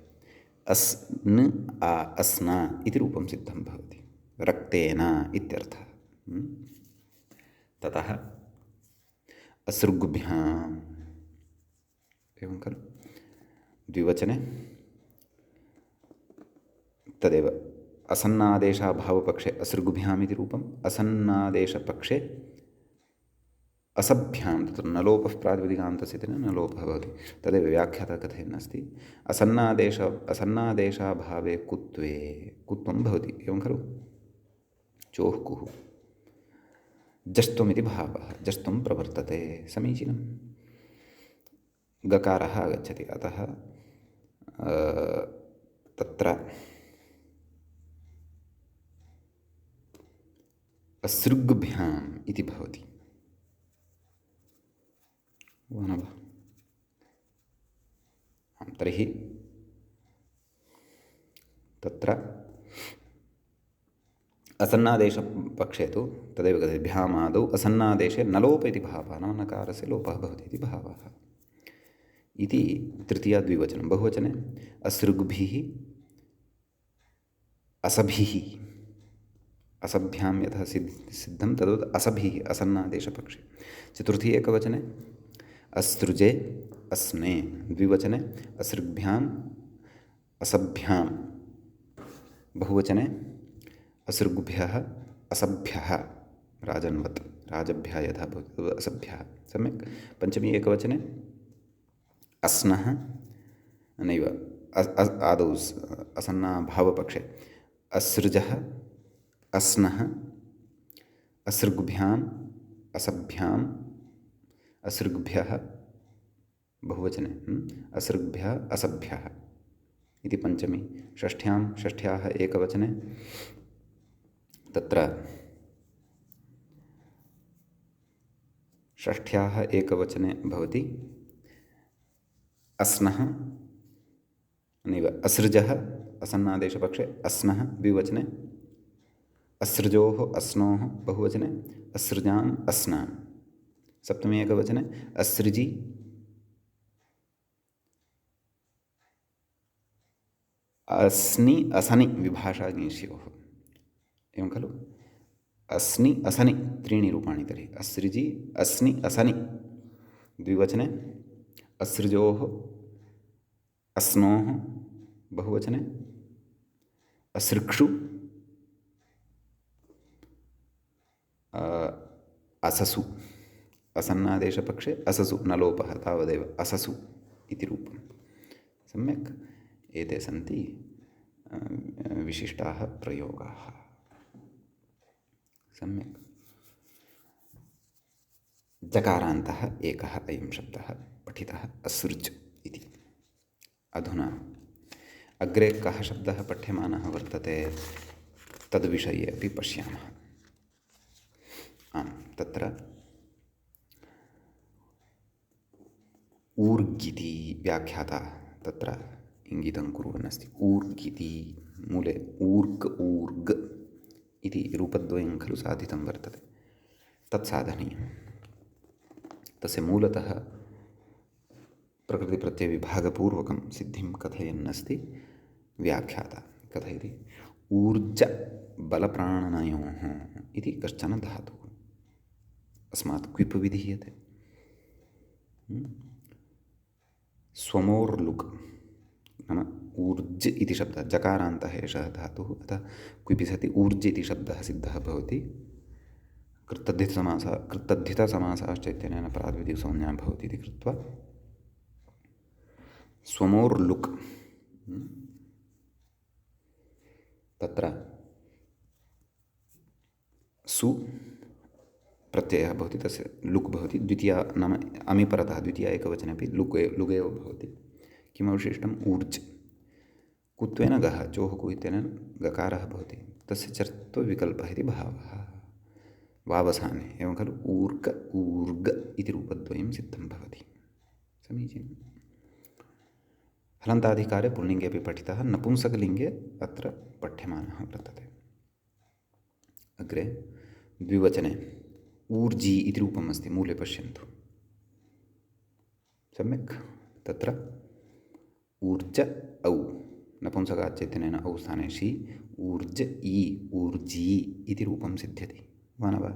Speaker 1: अस्न् आ अस्ना इति रूपं सिद्धं भवति रक्तेन इत्यर्थः। ततः असृग्भ्याम् एवं खलु। द्विवचने तदेव असन्नादेशाभावपक्षे असृग्भ्याम् इति रूपम्। असन्नादेशपक्षे असभ्यां तत्र नलोपः प्रातिपदिकान्तस्य न लोपः भवति। तदेव व्याख्याता कथयन् अस्ति असन्नादेशाभावे कुत्वे कुत्वं भवति एवं खलु। चोः कुः जस्त्वमिति भावः। जस्त्वं प्रवर्तते। समीचीनं। गकारः आगच्छति। अतः तत्र असृग्भ्याम् इति भवति। तर्हि तत्र असन्नादेशपक्षे तु तदेव कथयति भ्यामादौ असन्नादेशे नलोप इति भावः नाम नकारस्य लोपः भवति इति भावः इति तृतीया द्विवचनं। बहुवचने असृग्भिः असभिः असभ्यां यथा सिद्धं तद्वत् असभिः असन्नादेशपक्षे। चतुर्थी एकवचने असृजे अस्ने। द्विवचने असृग्भ्याम् असभ्यां। बहुवचने असृग्भ्यः असभ्यः राजन्वत् राजभ्यः यथा भवति असभ्यः। सम्यक्। पञ्चमी एकवचने अस्नः नैव आदौ असन्नाभावपक्षे असृजः अस्नः असृग्भ्याम् असभ्याम् असृग्भ्यः। बहुवचने असृग्भ्यः असभ्यः इति पञ्चमी। षष्ठ्याः एकवचने तत्र षष्ठ्याः एकवचने भवति अस्नः नैव असृजः असन्नादेशपक्षे अस्नः। द्विवचने असृजोः अस्नोः। बहुवचने असृजाम् अस्नान्। सप्तमी एकवचने असृजि अस्नि असनि विभाषाज्ञेष्योः एवं खलु। अस्नि असनि त्रीणि रूपाणि। तर्हि असृजि अस्नि असनि। द्विवचने असृजोः अस्नोः। बहुवचने असृक्षु अससु। असन्नादेशपक्षे अससु नलोपः तावदेव अससु इति रूपं। सम्यक्। एते सन्ति विशिष्टाः प्रयोगाः। सम्यक्। जकारान्तः एकः अयं शब्दः पठितः असृज् इति। अधुना अग्रे कः शब्दः पठ्यमानः वर्तते तद्विषये अपि पश्यामः। आम्, तत्र ऊर्गिति व्याख्याता तत्र इङ्गितं कुर्वन् अस्ति। ऊर्गिति मूले ऊर्ग् ऊर्ग् इति रूपद्वयं खलु साधितं वर्तते। तत्साधनीयं। तस्य मूलतः प्रकृतिप्रत्ययविभागपूर्वकं सिद्धिं कथयन् अस्ति व्याख्याता। कथयति ऊर्ज बलप्राणनयोः इति कश्चन धातुः अस्मात् क्विप् विधीयते। स्वमोर्लुक् नाम ऊर्ज इति शब्दः जकारान्तः एषः धातुः, अतः क्विपि सति ऊर्ज इति शब्दः सिद्धः भवति। कृत्तद्धितसमासाश्चैत्यनेन प्रातिपदिकसंज्ञा भवति इति कृत्वा स्वमोर्लुक् तत्र सु प्रत्ययः भवति, तस्य लुक् भवति। द्वितीया नाम अमिपरतः द्वितीया एकवचने अपि लुक् एव भवति। किमवशिष्टम् ऊर्ज कुत्वेन गः चोः कु इत्यनेन गकारः भवति, तस्य चर्त्वविकल्पः इति भावः वावसाने। एवं खलु ऊर्ग ऊर्ग इति रूपद्वयं सिद्धं भवति। समीचीनम्। हलन्ताधिकारे पुल्लिङ्गे अपि पठितः, नपुंसकलिङ्गे अत्र पठ्यमानः वर्तते। अग्रे द्विवचने ऊर्जी इति रूपम् अस्ति, मूले पश्यन्तु सम्यक्। तत्र ऊर्ज औ नपुंसकाच्चैतन्येन औ स्थाने षि ऊर्ज ई ऊर्जी इति रूपं सिद्ध्यति वा न वा।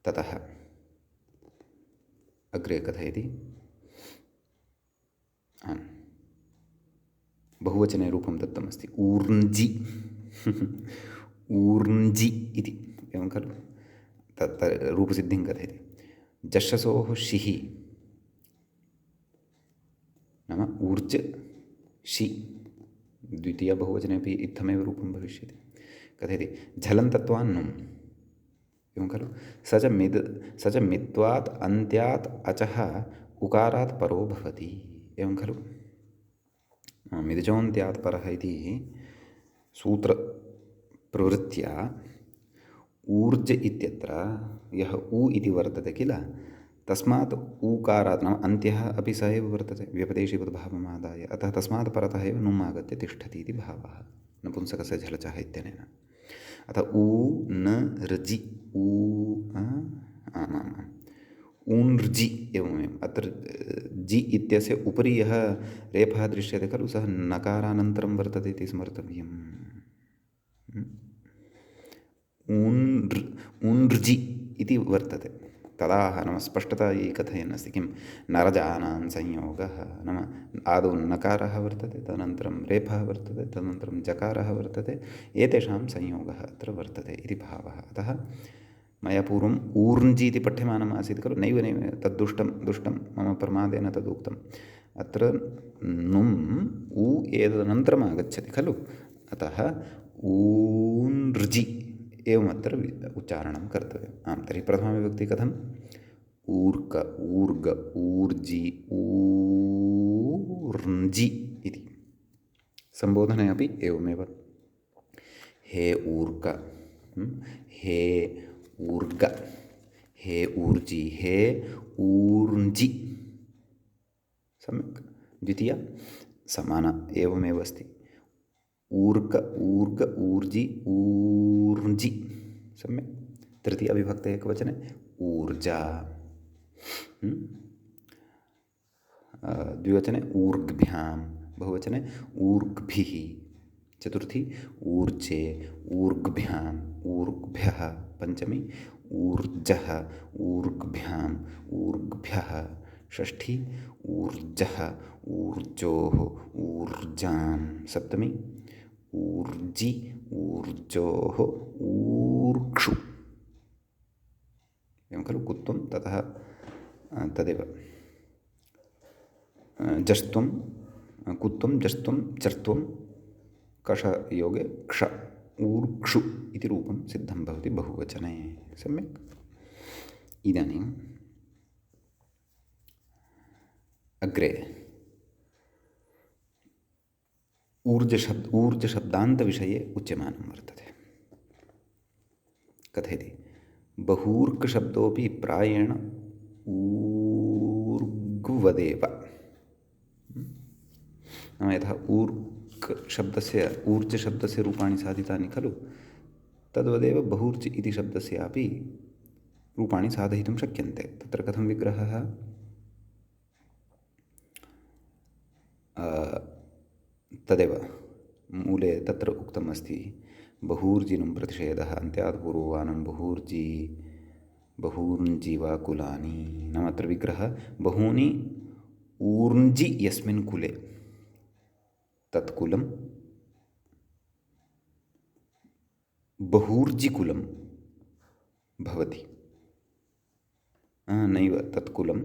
Speaker 1: ततः अग्रे कथयति बहुवचने रूपं दत्तमस्ति ऊर्ञ्जि ऊर्ञ्जि इति। एवं खलु तत् रूपसिद्धिं कथयति। जश्शसोः शिः नाम ऊर्ज शि द्वितीया बहुवचनेपि इत्थमेव रूपं भविष्यति। कथयति झलन्तत्वान्नुम्। एवं खलु स च मित्वात् अन्त्यात् अचः उकारात् परो भवति। एवं खलु मिदचोऽन्त्यात् परः इति सूत्रप्रवृत्त्या ऊर्ज इत्यत्र यः ऊ इति वर्तते किल, तस्मात् ऊकारात् नाम अन्त्यः अपि स एव वर्तते व्यपदेशीवद्भावमादाय, अतः तस्मात् परतः एव नुम् आगत्य तिष्ठति इति भावः नपुंसकस्य झलचः इत्यनेन। अतः ऊ न ऋजि ऊ ऊन्र्जि एवमेव। अत्र जि इत्यस्य उपरि यः रेफः दृश्यते खलु सः नकारानन्तरं वर्तते इति स्मर्तव्यम्। ऊन्र्जि इति वर्तते तदाह नाम स्पष्टता ये कथयन् अस्ति। किं नरजानां संयोगः नाम आदौ नकारः वर्तते, तदनन्तरं रेफः वर्तते, तदनन्तरं जकारः वर्तते, एतेषां संयोगः अत्र वर्तते इति भावः। अतः मया पूर्वम् ऊर्ञ्जि इति पठ्यमानम् आसीत् खलु, नैव दुष्टं मम प्रमादेन तदुक्तम्। अत्र नुम् ऊ एतदनन्तरम् आगच्छति खलु, अतः ऊन्र्जि एवमत्र उच्चारणं कर्तव्यम्। आं, तर्हि प्रथमाविभक्ति कथम्? ऊर्क ऊर्ग ऊर्जि ऊर्ञ्जि इति। सम्बोधने अपि एवमेव। हे ऊर्क, हे ऊर्ग, हे ऊर्जि, हे ऊर्ञ्जि। सम्यक्। द्वितीया समाना एवमेव अस्ति। ऊर्क ऊर्ग ऊर्जि ऊर्ञ्जि। सम्यक्। तृतीया विभक्ते एकवचने ऊर्जा। द्विवचने ऊर्ग्भ्यां, बहुवचने ऊर्ग्भिः। चतुर्थी ऊर्जे ऊर्ग्भ्याम् ऊर्ग्भ्यः। पंचमी ऊर्जः ऊर्ग्भ्याम् ऊर्ग्भ्यः। षष्ठी ऊर्जः ऊर्जोः ऊर्जां। सप्तमी ऊर्जि ऊर्जोः ऊर्क्षु। एवं खलु कुत्वं ततः तदेव जस्त्वं कुत्वं जस्त्वं चर्त्वं कषयोगे क्ष ऊर्क्षु इति रूपं सिद्धं भवति बहुवचने। सम्यक्। इदानीं अग्रे ऊर्जशब्दान्तविषये उच्यमानं वर्तते। कथयति बहूर्कशब्दोऽपि प्रायेण ऊर्ग्वदेव। नाम यथा ऊर्जशब्दस्य रूपाणि साधितानि खलु, तद्वदेव बहूर्ज इति शब्दस्यापि रूपाणि साधयितुं शक्यन्ते। तत्र कथं विग्रहः? तदेव मूले तत्र उक्तम् अस्ति, बहूर्जिनं प्रतिषेधः अन्त्यात् पूर्ववानं बहूर्जी बहूर्ञ्जि वा कुलानि। नाम अत्र विग्रहः बहूनि ऊर्ञ्जि यस्मिन् कुले, तत्कुलं बहूर्जिकुलं भवति। नैव, तत्कुलं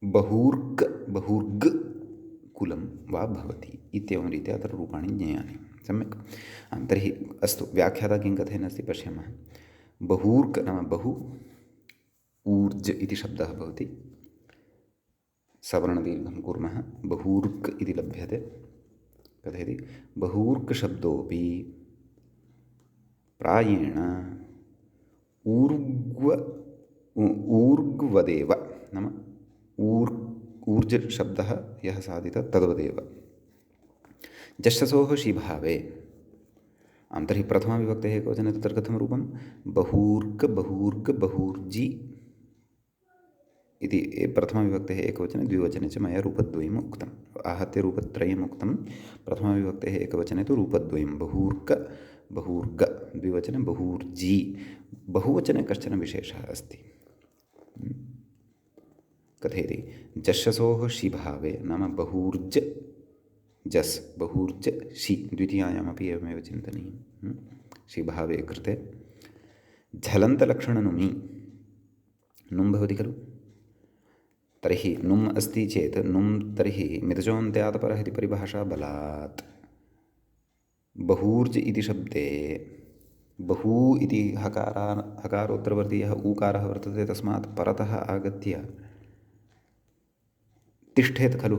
Speaker 1: बहूर्ग कुलं वा भवति इत्येवं रीत्या अत्र रूपाणि ज्ञेयानि। सम्यक्। तर्हि अस्तु, व्याख्याता किं कथयन् अस्ति पश्यामः। बहूर्क नाम बहु, ऊर्ज इति शब्दः भवति, सवर्णदीर्घं कुर्मः, बहूर्क इति लभ्यते। कथयति बहूर्कशब्दोऽपि प्रायेण ऊर्ग्वदेव। नाम ऊर्जशब्दः यः साधितः तद्वदेव। जश्चसोः शीभावे। तर्हि प्रथमाविभक्तेः एकवचने तत्र कथं रूपं? बहूर्क बहूर्ग बहूर्जि इति प्रथमाविभक्तेः एकवचने, द्विवचने च मया रूपद्वयम् उक्तम्। आहत्य रूपत्रयम् उक्तं। प्रथमाविभक्तेः एकवचने तु रूपद्वयं, बहूर्क बहूर्ग, द्विवचने बहूर्जि। बहुवचने कश्चन विशेषः अस्ति। कथयति जश्चसोः शीभावे। नाम बहूर्ज जस् बहूर्ज शी, द्वितीयायामपि एवमेव चिन्तनीयं। शीभावे कृते झलन्तलक्षणनुमि नुम् भवति खलु। तर्हि नुम् अस्ति चेत् नुम् तर्हि मितजोऽन्त्यात् परः इति परिभाषा बलात् बहूर्ज इति शब्दे बहु इति हकारोत्तरवर्तीयः ऊकारः वर्तते, तस्मात् परतः आगत्य तिष्ठेत् खलु,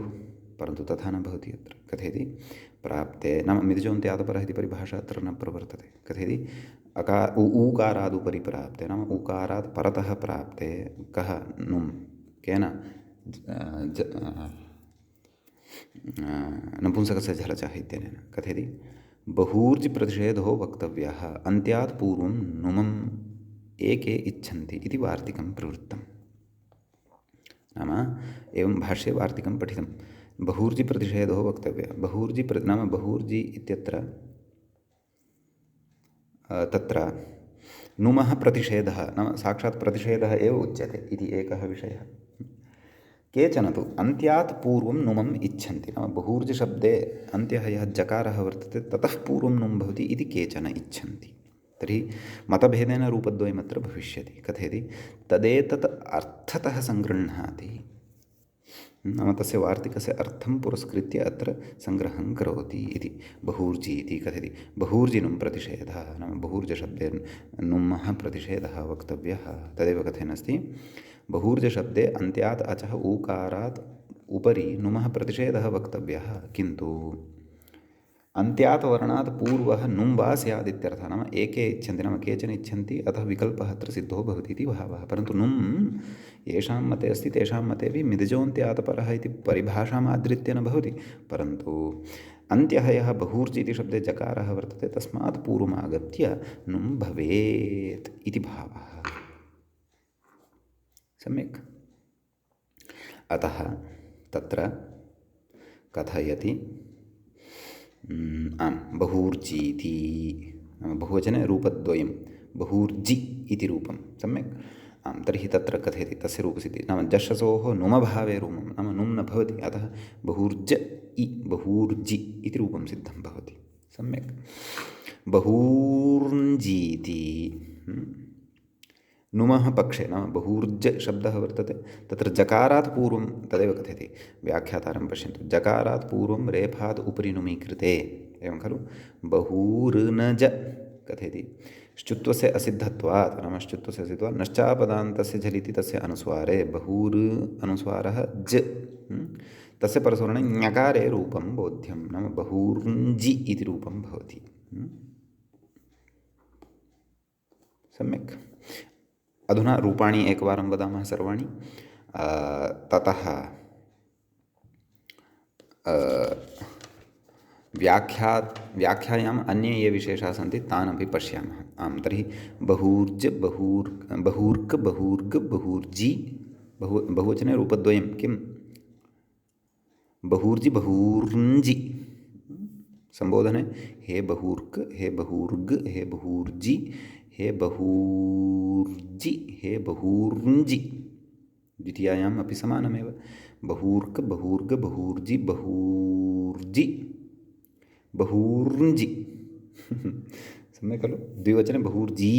Speaker 1: परन्तु तथा न भवति अत्र। कथयति प्राप्ते, नाम मितजोऽन्त्यात् परः इति परिभाषा अत्र न प्रवर्तते। कथयति ऊकारादुपरि प्राप्ते, नाम ऊकारात् परतः प्राप्ते कः नुम्, केन? नपुंसकस्य झलचः इत्यनेन। कथयति बहूर्जि प्रतिषेधो वक्तव्यः, अन्त्यात् पूर्वं नुमम् एके इच्छन्ति इति वार्तिकं प्रवृत्तम्। नाम एवं भाष्ये वार्तिकं पठितं। बहूर्जि प्रतिषेधो वक्तव्यः। नाम बहूर्जि इत्यत्र तत्र नुमः प्रतिषेधः, नाम साक्षात् प्रतिषेधः एव उच्यते इति एकः विषयः। केचन तु अन्त्यात् पूर्वं नुमम् इच्छन्ति। नाम बहूर्जशब्दे अन्त्यः यः जकारः वर्तते ततः पूर्वं नुम् भवति इति केचन इच्छन्ति। तर्हि मतभेदेन रूपद्वयमत्र भविष्यति। कथयति तदेतत् अर्थतः सङ्गृह्णाति। नाम तस्य वार्तिकस्य अर्थं पुरस्कृत्य अत्र सङ्ग्रहं करोति इति। बहूर्जि इति कथयति बहूर्जिनुं प्रतिषेधः, नाम बहूर्जशब्दे नुम्मः प्रतिषेधः वक्तव्यः। तदेव कथयन्नस्ति बहूर्जशब्दे अन्त्यात् अचः ऊकारात् उपरि नुमः प्रतिषेधः वक्तव्यः, किन्तु अन्त्यात् वर्णात् पूर्वः नुम् वा स्यात् इत्यर्थः। नाम एके इच्छन्ति, नाम केचन इच्छन्ति, अतः विकल्पः अत्र सिद्धो भवति इति भावः। परन्तु नुम् येषां मते अस्ति तेषां मतेपि मितजोऽन्त्यात् परः इति परिभाषाम् आधृत्य न भवति, परन्तु अन्त्यः यः बहूर्जि इति शब्दे जकारः वर्तते तस्मात् पूर्वमागत्य नुम् भवेत् इति भावः। सम्यक्। अतः तत्र कथयति बहूर्जीति, बहुवचने रूपद्वयं, बहूर्जि इति रूपं। सम्यक्। तर्हि तत्र कथयति तस्य रूपसिद्धिः, नाम जश्चसोः नुमभावे रूपं, नाम नुम् न भवति, अतः बहूर्ज इ बहूर्जि इति रूपं सिद्धं भवति। सम्यक्। बहूर्ञ्जीति नुमः पक्षे, नाम बहूर्ज शब्दः वर्तते, तत्र जकारात् पूर्वं, तदेव कथयति व्याख्यातारं पश्यन्तु, जकारात् पूर्वं रेफात् उपरि नुमी कृते, एवं खलु। बहूर्नज कथयति श्चुत्वस्य असिद्धत्वात् नाम श्चुत्वस्य असिद्धत्वात् नश्चापदान्तस्य झलिति तस्य अनुस्वारे बहुर् अनुस्वारः ज तस्य परस्वरणे ञकारे रूपं बोध्यं नाम बहुर्ञ्जि इति रूपं भवति। सम्यक्। अधुना रूपाणि एकवारं वदामः सर्वाणि। ततः व्याख्यायाम् अन्ये ये विशेषाः सन्ति तान् अपि पश्यामः। आं तर्हि बहुर्ज बहुर्क बहुर्ग बहुर्जि बहुवचने रूपद्वयं किं बहुर्जि बहुर्ञ्जि संबोधने हे बहुर्क हे बहुर्ग हे बहुर्जि हे बहुर्जि हे बहुर्ञ्जि द्वितीयायाम् अपि समानमेव बहुर्क बहुर्ग बहुर्जि बहुर्जि बहुर्ञ्जि सम्यक् खलु। द्विवचने बहुर्जी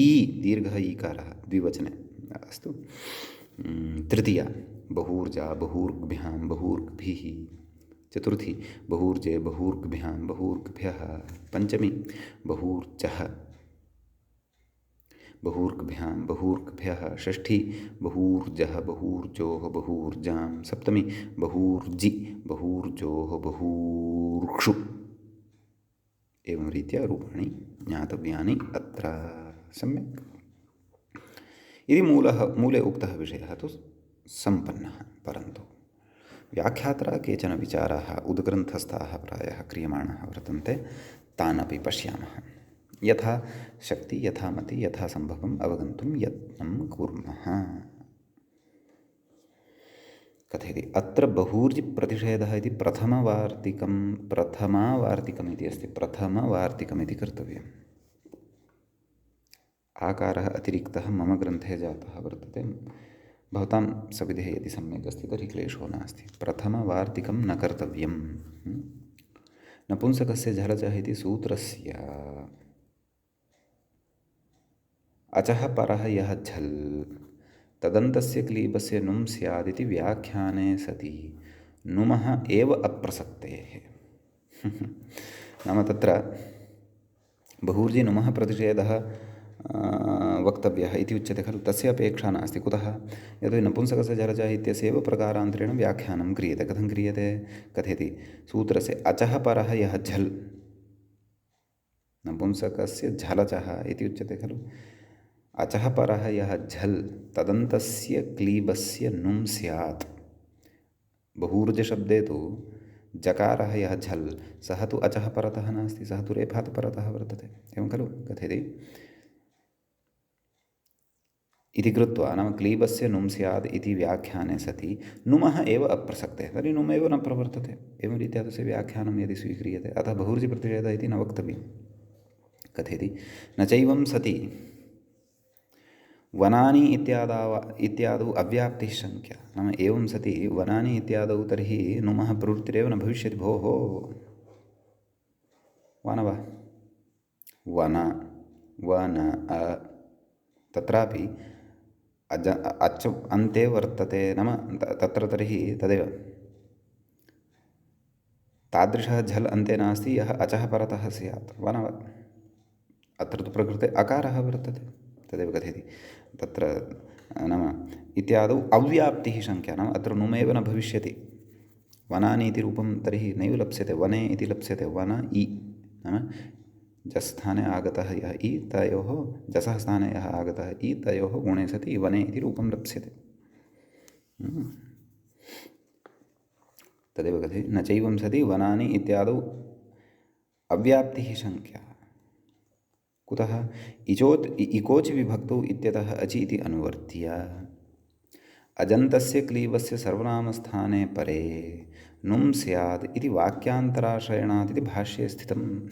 Speaker 1: दीर्घः ईकारः द्विवचने अस्तु। तृतीया बहुर्जा बहुर्भ्यां बहुर्भिः। चतुर्थी बहुर्जे बहुर्भ्यां बहुर्भ्यः। पंचमी बहुर्जः बहुर्भ्यां बहुर्भ्यः। षष्ठी बहुर्जः बहुर्जोः बहुर्जां। सप्तमी बहुर्जि बहुर्जोः बहुर्क्षु। एवं रीत्या रूपाणि ज्ञातव्यानि अत्र। सम्यक्। इति मूले उक्तः विषयः तु सम्पन्नः। परन्तु व्याख्यात्रा केचन विचाराः उद्ग्रन्थस्थाः प्रायः क्रियमाणाः वर्तन्ते, तान् अपि पश्यामः। यथा शक्ति यथा मति यथा सम्भवम् अवगन्तुं यत्नं कुर्मः। कथयति अत्र बहुर्जि प्रतिषेधः इति प्रथमावार्तिकम् इति अस्ति। प्रथमवार्तिकम् इति कर्तव्यम्। आकारः अतिरिक्तः मम ग्रन्थे जातः वर्तते। भवतां सविधे यदि सम्यक् अस्ति तर्हि क्लेशो नास्ति। प्रथमवार्तिकं न कर्तव्यम्। नपुंसकस्य झलजः इति सूत्रस्य अचः परः यः झल् तदन्तस्य क्लीबस्य नुम् स्यादिति व्याख्याने सति नुमः एव अप्रसक्तेः। नाम तत्र बहुर्जि नुमः प्रतिषेधः वक्तव्यः इति उच्यते खलु। तस्य अपेक्षा नास्ति। कुतः? यतोहि नपुंसकस्य झलजः इत्यस्य एव प्रकारान्तरेण व्याख्यानं क्रियते। कथं क्रियते? कथयति सूत्रस्य अचः परः यः झल् नपुंसकस्य झलजः इति उच्यते खलु। अचः परः यः झल् तदन्तस्य क्लीबस्य नुम् स्यात्। बहुर्जशब्दे तु जकारः यः झल् सः तु अचः परतः नास्ति, सः तु रेफात् परतः वर्तते। एवं खलु कथयति। इति कृत्वा नाम क्लीबस्य नुम् स्यात् इति व्याख्याने सति नुमः एव अप्रसक्ते, तर्हि नुमेव न प्रवर्तते। एवं रीत्या तस्य व्याख्यानं यदि स्वीक्रियते अतः बहुर्जि प्रतिषेधः इति न वक्तव्यं। कथयति न चैवं सति वनानि इत्यादौ अव्याप्तिः शङ्क्या। नाम एवं सति वनानि इत्यादौ तर्हि नुमः प्रवृत्तिरेव न भविष्यति। भोः वन वा वन वन तत्रापि अच् अन्ते वर्तते। नाम तत्र तर्हि तदेव तादृशः झल् अन्ते नास्ति यः अचः परतः स्यात्। वन वा अत्र तु प्रकृते अकारः वर्तते। तदेव कथयति तत्र नाम इत्यादौ अव्याप्तिः शङ्क्या। नाम अत्र नुमेव न भविष्यति। वनानि इति रूपं तर्हि नैव लप्स्यते। वने इति लप्स्यते। वन इ नाम जस्थाने आगतः यः इ तयोः जसः स्थाने यः आगतः इ तयोः गुणे सति वने इति रूपं लप्स्यते। तदेव कथयति न चैवं सति वनानि इत्यादौ अव्याप्तिः शङ्क्या। कुतः? इकोच विभक्तौ इत्यतः अचि इति अनुवर्त्य अजन्तस्य क्लीबस्य सर्वनामस्थाने परे नुम् स्यात् इति वाक्यान्तराश्रयणात् इति भाष्ये स्थितम्।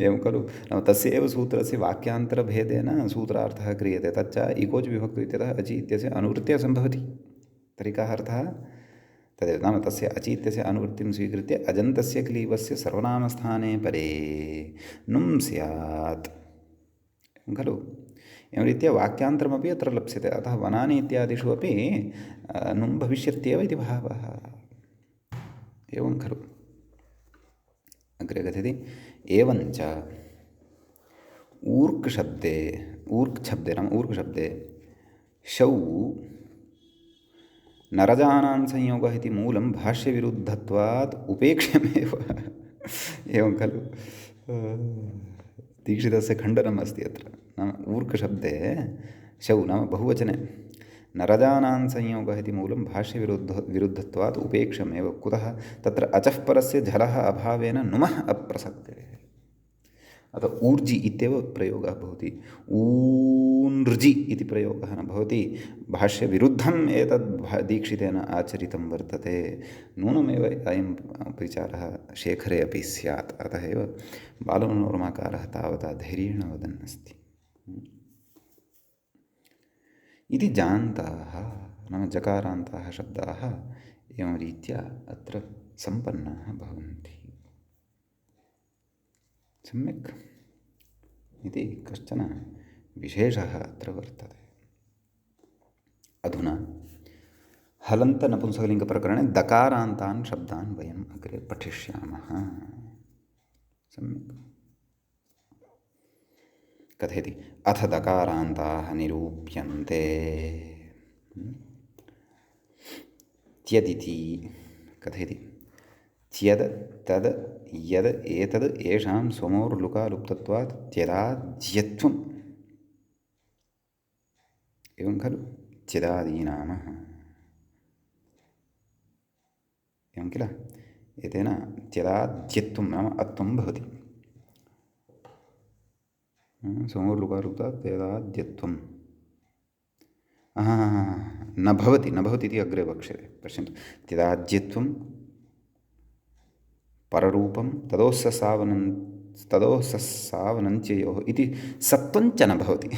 Speaker 1: एवं खलु। नाम तस्य एव सूत्रस्य वाक्यान्तरभेदेन सूत्रार्थः क्रियते। तच्च इकोच विभक्तौ इत्यतः अचि इत्यस्य अनुवृत्त्या सम्भवति। तर्हि कः अर्थः? तदेव नाम तस्य अचि इत्यस्य अनुवृत्तिं स्वीकृत्य अजन्तस्य क्लीबस्य सर्वनामस्थाने परे नुम् स्यात् खलु। एवं रीत्या वाक्यान्तरमपि अत्र लप्स्यते। अतः वनानि इत्यादिषु अपि नुम् भविष्यत्येव इति भावः। एवं खलु। अग्रे कथयति एवञ्च ऊर्क् शब्दे नाम ऊर्क् शब्दे शौ नरजानां संयोगः इति मूलं भाष्यविरुद्धत्वात् उपेक्ष्यमेव एवं खलु दीक्षितस्य खण्डनम् अस्ति अत्र नाम ऊर्क् शब्दे शौ नाम बहुवचने नरजानां संयोगः इति मूलं भाष्यविरुद्धत्वात् उपेक्षमेव कुतः तत्र अचः परस्य झलः अभावेन नुमः अप्रसक्तेः अतः ऊर्जि इत्येव प्रयोगः भवति ऊनृजि इति प्रयोगः न भवति भाष्यविरुद्धम् एतद् दीक्षितेन आचरितं वर्तते नूनमेव अयं विचारः शेखरे अपि स्यात् अतः एव बालमनोरमाकारः तावता धैर्येण वदन् अस्ति इति जानताः नाम जकारान्ताः शब्दाः एवं रीत्या अत्र सम्पन्नाः भवन्ति सम्यक् इति कश्चन विशेषः अत्र वर्तते अधुना हलन्तनपुंसकलिङ्गप्रकरणे दकारान्तान् शब्दान् वयम् अग्रे पठिष्यामः सम्यक् कथयति अथ दकारान्ताः निरूप्यन्ते त्यदिति कथयति त्यद तद यद एतद येषां स्वमोर्लुकालुप्तत्वात् त्यदाज्यत्वम् एवं खलु त्यदादीनामः एवं किल एतेन त्यदाज्यत्वं नाम अत्वं भवति स्वमोर्लुकालुप्तात् त्यदाज्यत्वं न भवति इति अग्रे वक्ष्यते पश्यन्तु त्यदाज्यत्वं पररूपं तदोस्ससावनन्त्ययोः इति सत्वञ्च न भवति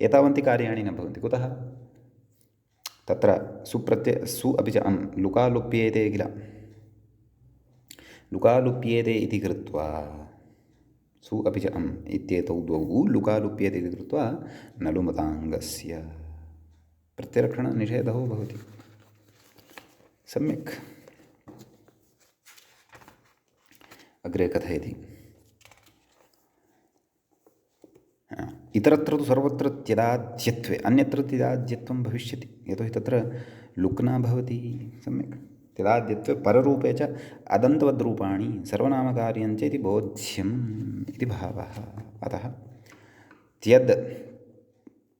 Speaker 1: एतावन्ति कार्याणि न भवन्ति कुतः तत्र सुप्रत्यय सु अपि च अं लुकालुप्येते किल लुकालुप्येते इति कृत्वा सु अपि च अम् इत्येतौ द्वौ लुकालुप्येते इति कृत्वा नलुमताङ्गस्य प्रत्यलक्षणनिषेधो भवति सम्यक् अग्रे कथयति इतरत्र तु सर्वत्र त्यदाज्यत्वे अन्यत्र त्यदाज्यत्वं भविष्यति यतोहि तत्र लुक् न भवति सम्यक् त्यदाज्यत्वे पररूपे च अदन्तवद्रूपाणि सर्वनामकार्यञ्च इति बोध्यम् इति भावः अतः त्यद्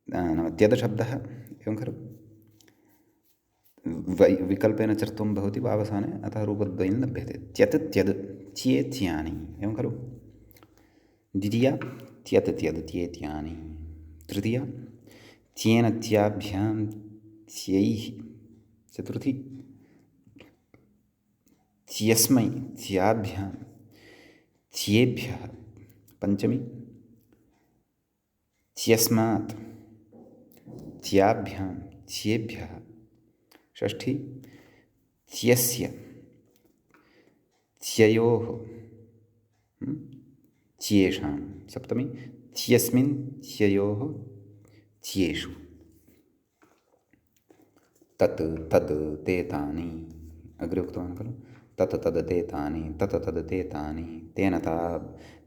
Speaker 1: नाम त्यद् शब्दः एवं खलु विकल्पेन चर्त्वं भवति वावसाने अतः रूपद्वयं लभ्यते त्यत् त्यद् त्येत्यानि एवं खलु द्वितीया त्यत् त्यद् त्येत्यानि तृतीया त्येन त्याभ्यां त्यैः चतुर्थी त्यस्मै त्याभ्यां त्येभ्यः पञ्चमी त्यस्मात् त्याभ्यां त्येभ्यः षष्ठी त्यस्य त्ययोः त्येषां सप्तमी त्यस्मिन् त्ययोः त्येषु तत् तद् ते तानि अग्रे उक्तवान् खलु तत् तद् ते तानि तत् तद् ते तानि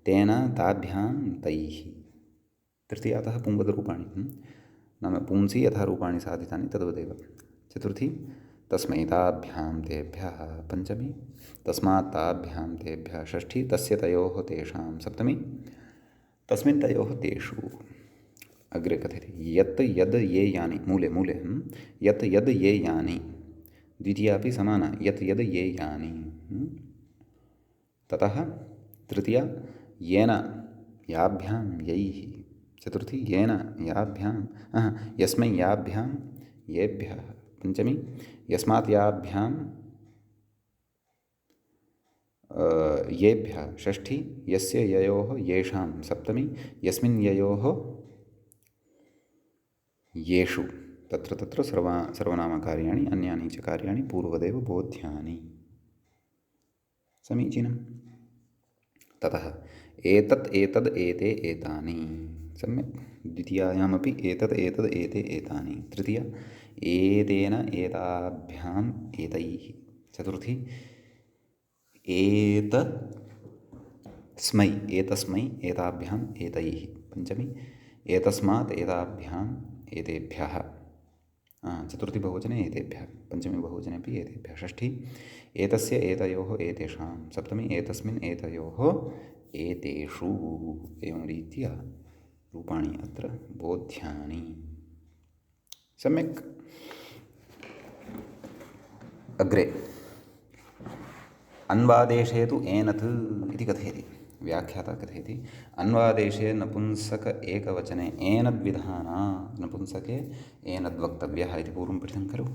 Speaker 1: तेन ताभ्यां तैः तृतीयातः पुंवदरूपाणि नाम पुंसि यथा रूपाणि साधितानि तद्वदेव चतुर्थी तस्मै ताभ्यां तेभ्यः पञ्चमी तस्मात् ताभ्यां तेभ्यः षष्ठी तस्य तयोः तेषां सप्तमी तस्मिन् तयोः तेषु अग्रे कथयति यत् यद् ये यानि मूले यत् यद् ये यानि द्वितीया अपि समाना यत् यद् ये यानि ततः तृतीया येन याभ्यां यैः चतुर्थी येन याभ्यां यस्मै याभ्यां येभ्यः पञ्चमी यस्मात् याभ्यां येभ्यः षष्ठी यस्य ययोः येषां सप्तमी यस्मिन् ययोः येषु तत्र तत्र सर्वनामकार्याणि अन्यानि च कार्याणि पूर्वदेव बोध्यानि समीचीनं ततः एतत् एतद् एते एतानि सम्यक् द्वितीयायामपि एतत् एतद् एते एतानि तृतीया एतेन एताभ्याम् एतैः चतुर्थी एतस्मै एताभ्याम् एतैः पञ्चमी एतस्मात् एताभ्याम् एतेभ्यः चतुर्थी बहुवचने एतेभ्यः पञ्चमी बहुवचने अपि एतेभ्यः षष्ठी एतस्य एतयोः एतेषां सप्तमी एतस्मिन् एतयोः एतेषु एवं रीत्या रूपाणि अत्र बोध्यानि सम्यक् अग्रे अन्वादेशे तु एनत् इति कथयति व्याख्याता कथयति अन्वादेशे नपुंसक एकवचने एनद्विधाना नपुंसके एनद्वक्तव्यः इति पूर्वं पठितं खलु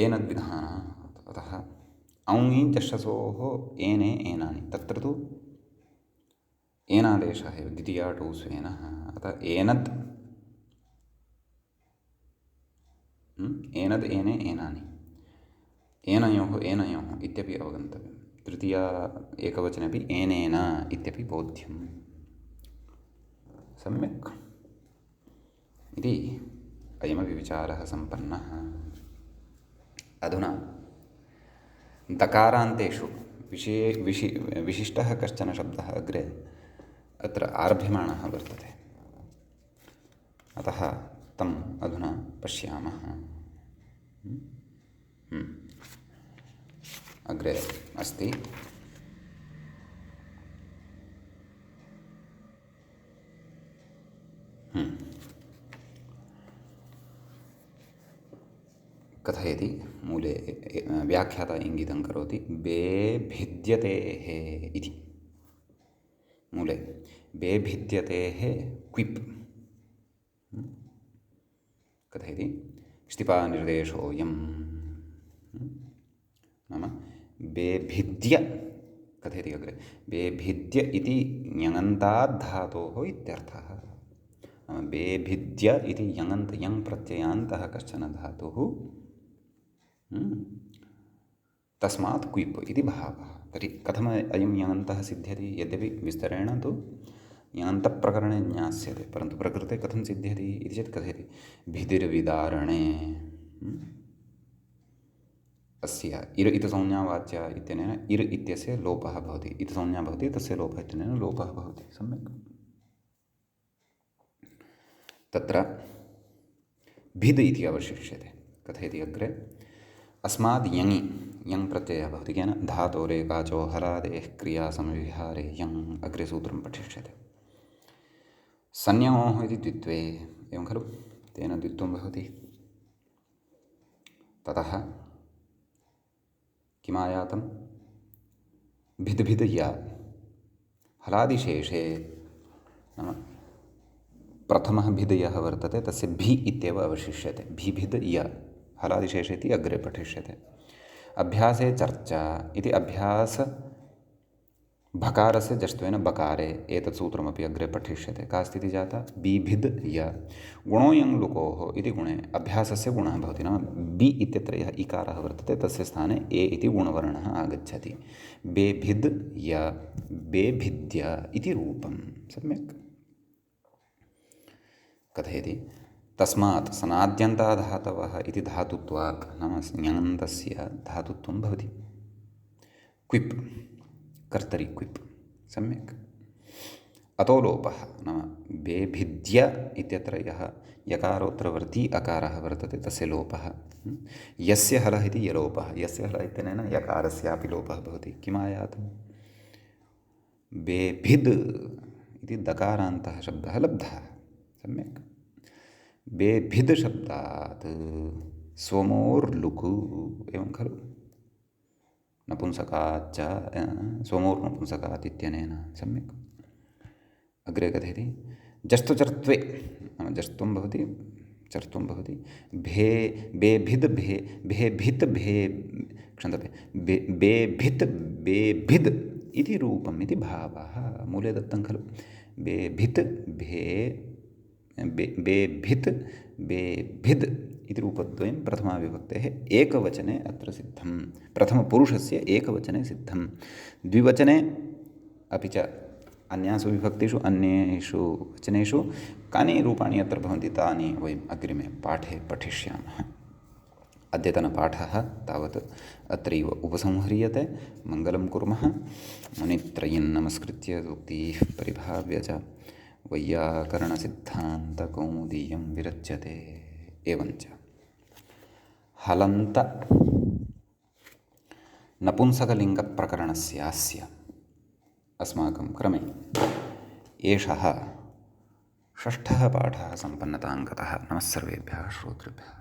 Speaker 1: एनद्विधाना अतः औङि चषसोः एने एनानि तत्र तु एनादेशः एव द्वितीया टु स्वेनः अतः एनद् एनद् एने एनानि एनयोः इत्यपि अवगन्तव्यं तृतीया एकवचने अपि एनेन इत्यपि बोध्यं सम्यक् इति अयमपि विचारः सम्पन्नः अधुना दकारान्तेषु विशिष्टः कश्चन शब्दः अग्रे अत्र आरभ्यमाणः वर्तते अतः तम् अधुना पश्यामः अग्रे अस्ति कथयति मूले व्याख्याता इङ्गितं करोति बेभिद्यतेः इति मूले बेभिद्यतेः क्विप् कथयति स्थिपानिर्देशोऽयं नाम बेभिद्य कथयति अग्रे बेभिद्य इति ञङन्ताद् धातोः इत्यर्थः बेभिद्य इति यङन्त यङ् प्रत्ययान्तः कश्चन धातुः तस्मात् क्विप् इति भावः तर्हि कथम् अयं यङन्तः सिद्ध्यति यद्यपि विस्तरेण तु यङन्तप्रकरणे ज्ञास्यते परन्तु प्रकृते कथं सिद्ध्यति इति चेत् कथयति भिदिर्विदारणे अस्य इर् इति संज्ञावाच्या इत्यनेन इर् इत्यस्य लोपः भवति इति संज्ञा भवति तस्य लोपः इत्यनेन लोपः भवति सम्यक् तत्र भिद् इति अवशिष्यते कथयति अग्रे अस्माद् यङि यङ् प्रत्ययः भवति केन धातोरेकाचो हलादेः क्रियासमविहारे यङ् अग्रे सूत्रं पठिष्यते संज्ञोः इति द्वित्वे एवं खलु तेन द्वित्वं भवति ततः किमायातं भिद् भिद् या हलादिशेषे नाम प्रथमः भिद् यः वर्तते तस्य भि इत्येव अवशिष्यते भि भिद् य हलादिशेषे इति अग्रे पठिष्यते अभ्यासे चर्चा इति अभ्यास भकारस्य जष्ट्वेन बकारे एतत् सूत्रमपि अग्रे पठिष्यते का स्थितिः जाता बिभिद् य गुणोऽयं लुकोः इति गुणे अभ्यासस्य गुणः भवति नाम बि इत्यत्र यः इकारः वर्तते तस्य स्थाने ए इति गुणवर्णः आगच्छति बेभिद् य बेभिद्य इति रूपं सम्यक् कथयति तस्मात् सनाद्यन्ताधातवः इति धातुत्वात् नाम ञङन्तस्य धातुत्वं भवति क्विप् कर्तरि क्विप् सम्यक् अतो लोपः नाम बेभिद्य इत्यत्र यः यकारोत्तरवर्ती अकारः वर्तते तस्य लोपः यस्य हलः इति यलोपः यस्य हलः इत्यनेन यकारस्यापि लोपः भवति किमायातं बेभिद् इति दकारान्तः शब्दः लब्धः सम्यक् बेभिद् शब्दात् स्वमोर्लुक् एवं खलु नपुंसकाच्च स्वमोर्नपुंसकात् इत्यनेन सम्यक् अग्रे कथयति जस्तुचर्त्वे नाम जस्त्वं भवति चर्त्वं भवति भे बेभिद् भे भेभित् भे क्षन्तव्य बेभित् बेभिद् इति रूपम् इति भावः मूले दत्तं खलु बेभित् भे बेभित् बेभिद् इति रूपद्वयं प्रथमाविभक्तेः एकवचने अत्र सिद्धं प्रथमपुरुषस्य एकवचने सिद्धं द्विवचने अपि च अन्यासु विभक्तिषु अन्येषु वचनेषु कानि रूपाणि अत्र भवन्ति तानि वयम् अग्रिमे पाठे पठिष्यामः अद्यतनपाठः तावत् अत्रैव उपसंह्रियते मङ्गलं कुर्मः मुनित्रयं नमस्कृत्य सूक्तिः परिभाव्य च वैयाकरणसिद्धान्तकौमुदीयं विरच्यते। एवञ्च हलन्त नपुंसकलिङ्गप्रकरणस्यास्य अस्माकं क्रमे एषः षष्ठः पाठः सम्पन्नतां गतः। नमः सर्वेभ्यः श्रोतृभ्यः।